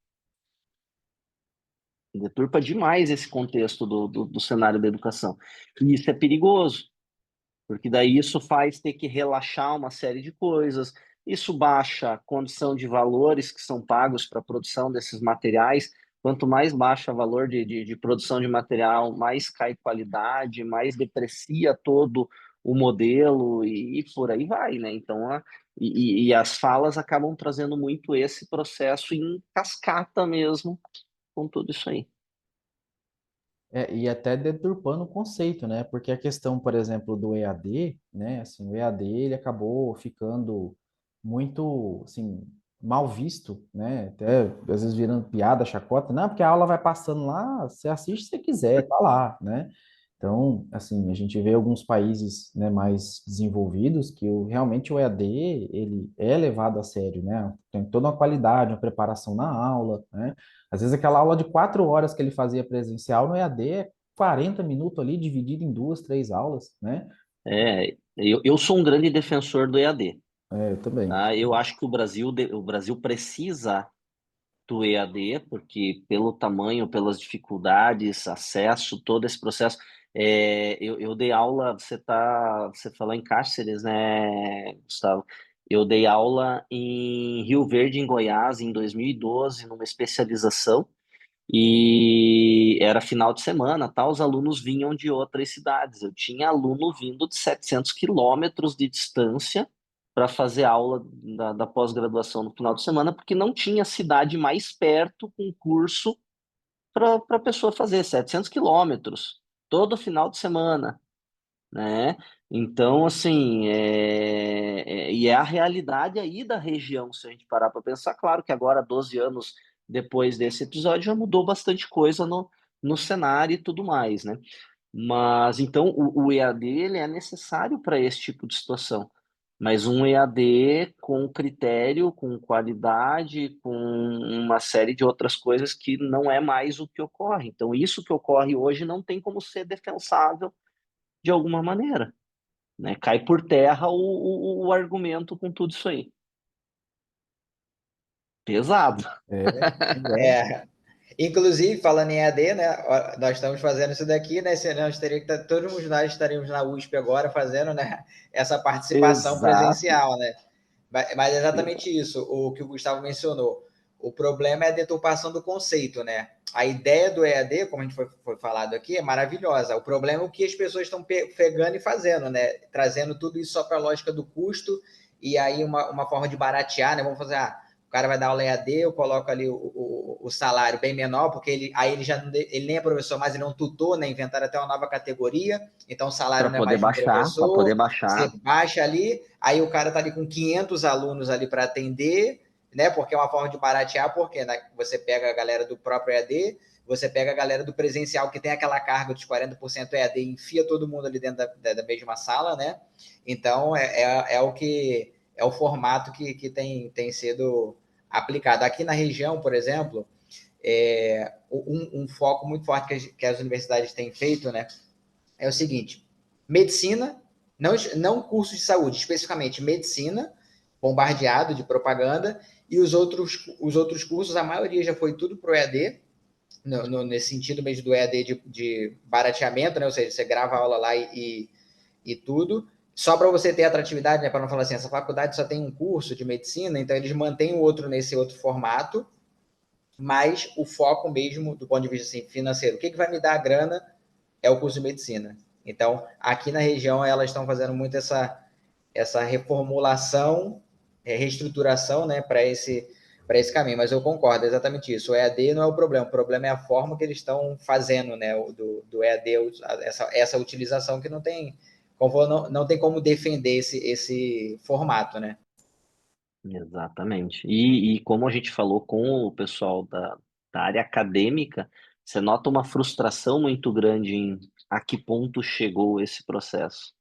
[SPEAKER 1] Deturpa demais esse contexto do cenário da educação. E isso é perigoso, porque daí isso faz ter que relaxar uma série de coisas, isso baixa a condição de valores que são pagos para a produção desses materiais. Quanto mais baixa o valor de produção de material, mais cai qualidade, mais deprecia todo o modelo e por aí vai, né? Então, e as falas acabam trazendo muito esse processo em cascata mesmo com tudo isso aí.
[SPEAKER 2] E até deturpando o conceito, né? Porque a questão, por exemplo, do EAD, né? Assim, o EAD ele acabou ficando muito, assim, mal visto, né? Até às vezes virando piada, chacota. Não, porque a aula vai passando lá, você assiste se você quiser, tá lá, né? Então, assim, a gente vê alguns países, né, mais desenvolvidos que realmente o EAD ele é levado a sério, né? Tem toda uma qualidade, uma preparação na aula, né? Às vezes aquela aula de 4 horas que ele fazia presencial no EAD é 40 minutos ali, dividido em 2, 3 aulas, né?
[SPEAKER 1] Eu sou um grande defensor do EAD,
[SPEAKER 2] Eu também.
[SPEAKER 1] tá? Eu acho que o Brasil precisa do EAD, porque pelo tamanho, pelas dificuldades, acesso, todo esse processo. Eu dei aula, você falou em Cáceres, né, Gustavo? Eu dei aula em Rio Verde, em Goiás, em 2012, numa especialização, e era final de semana, tá? Os alunos vinham de outras cidades. Eu tinha aluno vindo de 700 quilômetros de distância para fazer aula da pós-graduação no final de semana, porque não tinha cidade mais perto com curso para a pessoa fazer 700 quilômetros todo final de semana, né? Então, assim, e é a realidade aí da região, se a gente parar para pensar. Claro que agora, 12 anos depois desse episódio, já mudou bastante coisa no cenário e tudo mais, né? Mas, então, o EAD, ele é necessário para esse tipo de situação. Mas um EAD com critério, com qualidade, com uma série de outras coisas que não é mais o que ocorre. Então, isso que ocorre hoje não tem como ser defensável de alguma maneira, né? Cai por terra o argumento com tudo isso aí. Pesado.
[SPEAKER 5] É, inclusive, falando em EAD, né? Nós estamos fazendo isso daqui, né? Se nós teria que todos nós estaríamos na USP agora fazendo, né? Essa participação
[SPEAKER 1] Exato.
[SPEAKER 5] presencial, né? Mas é exatamente isso, o que o Gustavo mencionou. O problema é a deturpação do conceito, né? A ideia do EAD, como a gente foi falado aqui, é maravilhosa. O problema é o que as pessoas estão pegando e fazendo, né? Trazendo tudo isso só para a lógica do custo e aí uma forma de baratear, né? Vamos fazer, o cara vai dar aula EAD, eu coloco ali o salário bem menor, porque aí ele já ele nem é professor, mas ele é um tutor, né? Inventaram até uma nova categoria, então o salário não é mais de um
[SPEAKER 1] Para poder
[SPEAKER 5] professor, você
[SPEAKER 1] baixar.
[SPEAKER 5] baixa ali, aí o cara está ali com 500 alunos ali para atender, né? Porque é uma forma de baratear, porque né, você pega a galera do próprio EAD, você pega a galera do presencial que tem aquela carga dos 40% EAD e enfia todo mundo ali dentro da mesma sala, né? Então o que é o formato que tem sido aplicado. Aqui na região, por exemplo, um foco muito forte que as universidades têm feito, né? É o seguinte: medicina, não curso de saúde, especificamente medicina, bombardeado de propaganda, e os outros cursos, a maioria já foi tudo para o EAD, nesse sentido mesmo do EAD de barateamento, né? Ou seja, você grava a aula lá e tudo, só para você ter atratividade, né? Para não falar assim, essa faculdade só tem um curso de medicina, então eles mantêm o outro nesse outro formato, mas o foco mesmo, do ponto de vista assim, financeiro, o que vai me dar a grana é o curso de medicina. Então, aqui na região, elas estão fazendo muito essa reformulação, reestruturação, né, para esse caminho. Mas eu concordo, é exatamente isso. O EAD não é o problema é a forma que eles estão fazendo, né, do EAD, essa utilização que não tem como defender esse formato, né?
[SPEAKER 1] Exatamente. E como a gente falou com o pessoal da área acadêmica, você nota uma frustração muito grande em a que ponto chegou esse processo,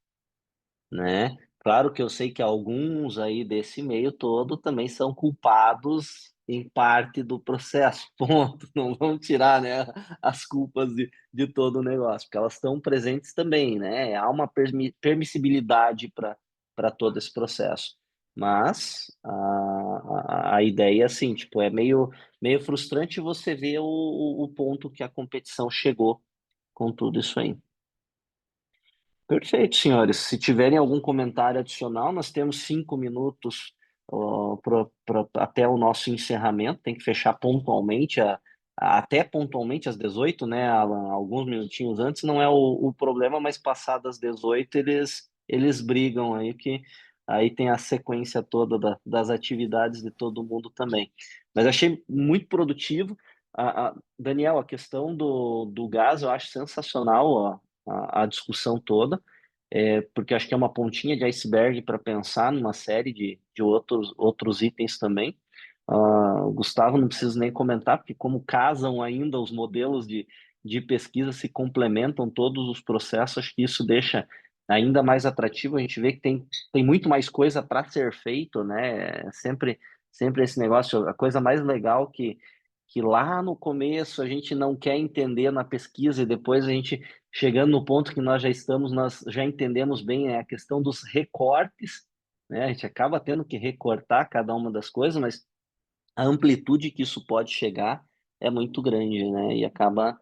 [SPEAKER 1] né? Claro que eu sei que alguns aí desse meio todo também são culpados em parte do processo, ponto. Não vão tirar, né, as culpas de todo o negócio, porque elas estão presentes também, né? Há uma permissibilidade para todo esse processo. Mas a ideia, assim, tipo, é meio frustrante você ver o ponto que a competição chegou com tudo isso aí. Perfeito, senhores. Se tiverem algum comentário adicional, nós temos 5 minutos até o nosso encerramento. Tem que fechar pontualmente, até pontualmente às 18, né, Alan? Alguns minutinhos antes não é o problema, mas passadas 18 eles brigam aí, que aí tem a sequência toda das atividades de todo mundo também. Mas achei muito produtivo. Daniel, a questão do gás eu acho sensacional a discussão toda, porque acho que é uma pontinha de iceberg para pensar numa série de outros itens também. O Gustavo não preciso nem comentar, porque como casam ainda os modelos de pesquisa, se complementam todos os processos, acho que isso deixa ainda mais atrativo. A gente vê que tem muito mais coisa para ser feito, né? Sempre esse negócio, a coisa mais legal que lá no começo a gente não quer entender na pesquisa e depois a gente chegando no ponto que nós já estamos, nós já entendemos bem, a questão dos recortes, né? A gente acaba tendo que recortar cada uma das coisas, mas a amplitude que isso pode chegar é muito grande, né? E acaba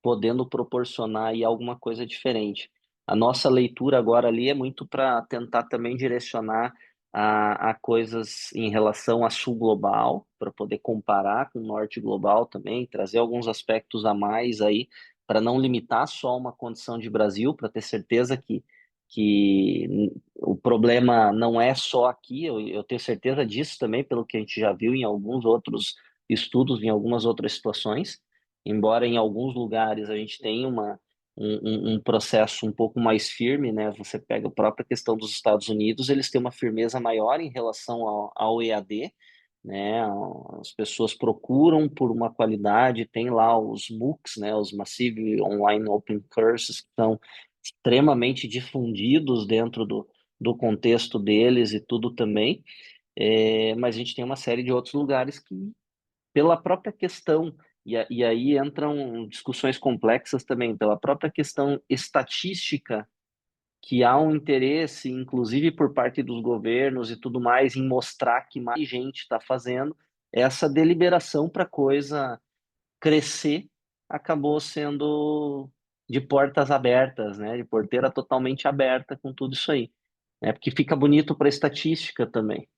[SPEAKER 1] podendo proporcionar aí alguma coisa diferente. A nossa leitura agora ali é muito para tentar também direcionar a coisas em relação a sul global, para poder comparar com o norte global também, trazer alguns aspectos a mais aí, para não limitar só uma condição de Brasil, para ter certeza que o problema não é só aqui, eu tenho certeza disso também, pelo que a gente já viu em alguns outros estudos, em algumas outras situações, embora em alguns lugares a gente tenha um processo um pouco mais firme, né? Você pega a própria questão dos Estados Unidos, eles têm uma firmeza maior em relação ao EAD, né? As pessoas procuram por uma qualidade, tem lá os MOOCs, né? Os Massive Online Open Courses, que são extremamente difundidos dentro do contexto deles e tudo também, mas a gente tem uma série de outros lugares que, pela própria questão, e aí entram discussões complexas também, pela própria questão estatística, que há um interesse, inclusive por parte dos governos e tudo mais, em mostrar que mais gente está fazendo, essa deliberação para a coisa crescer acabou sendo de portas abertas, né? De porteira totalmente aberta com tudo isso aí, né? Porque fica bonito para estatística também,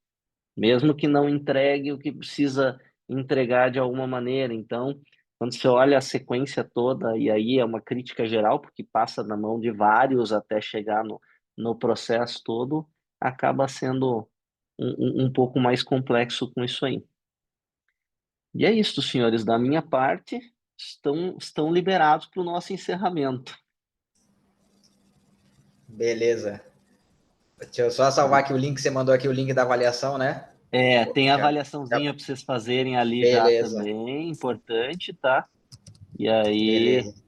[SPEAKER 1] mesmo que não entregue o que precisa entregar de alguma maneira. Então, quando você olha a sequência toda, e aí é uma crítica geral, porque passa na mão de vários até chegar no processo todo, acaba sendo um pouco mais complexo com isso aí. E é isso, senhores, da minha parte, estão liberados para o nosso encerramento.
[SPEAKER 5] Beleza. Deixa eu só salvar aqui o link, você mandou aqui o link da avaliação, né?
[SPEAKER 1] Tem a
[SPEAKER 5] Já,
[SPEAKER 1] avaliaçãozinha para vocês fazerem ali já
[SPEAKER 5] beleza,
[SPEAKER 1] também, importante, tá? E aí,
[SPEAKER 5] beleza,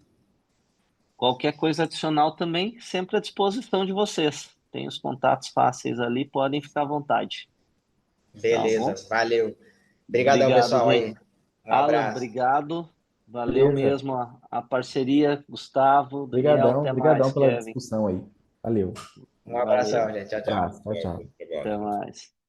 [SPEAKER 1] qualquer coisa adicional também, sempre à disposição de vocês. Tem os contatos fáceis ali, podem ficar à vontade, tá
[SPEAKER 5] beleza.
[SPEAKER 1] bom?
[SPEAKER 5] Valeu. Obrigadão,
[SPEAKER 1] Obrigado,
[SPEAKER 5] pessoal,
[SPEAKER 1] gente.
[SPEAKER 5] aí. Um
[SPEAKER 1] Alan,
[SPEAKER 5] abraço.
[SPEAKER 1] obrigado. Valeu
[SPEAKER 2] Beleza.
[SPEAKER 1] mesmo a parceria. Gustavo, Daniel,
[SPEAKER 2] Obrigadão,
[SPEAKER 1] até
[SPEAKER 2] obrigadão
[SPEAKER 1] mais,
[SPEAKER 2] pela
[SPEAKER 1] Kevin.
[SPEAKER 2] discussão aí. Valeu.
[SPEAKER 5] Um abração,
[SPEAKER 1] Valeu,
[SPEAKER 5] gente. Tchau, tchau.
[SPEAKER 2] Abraço. Tchau, tchau.
[SPEAKER 1] até mais.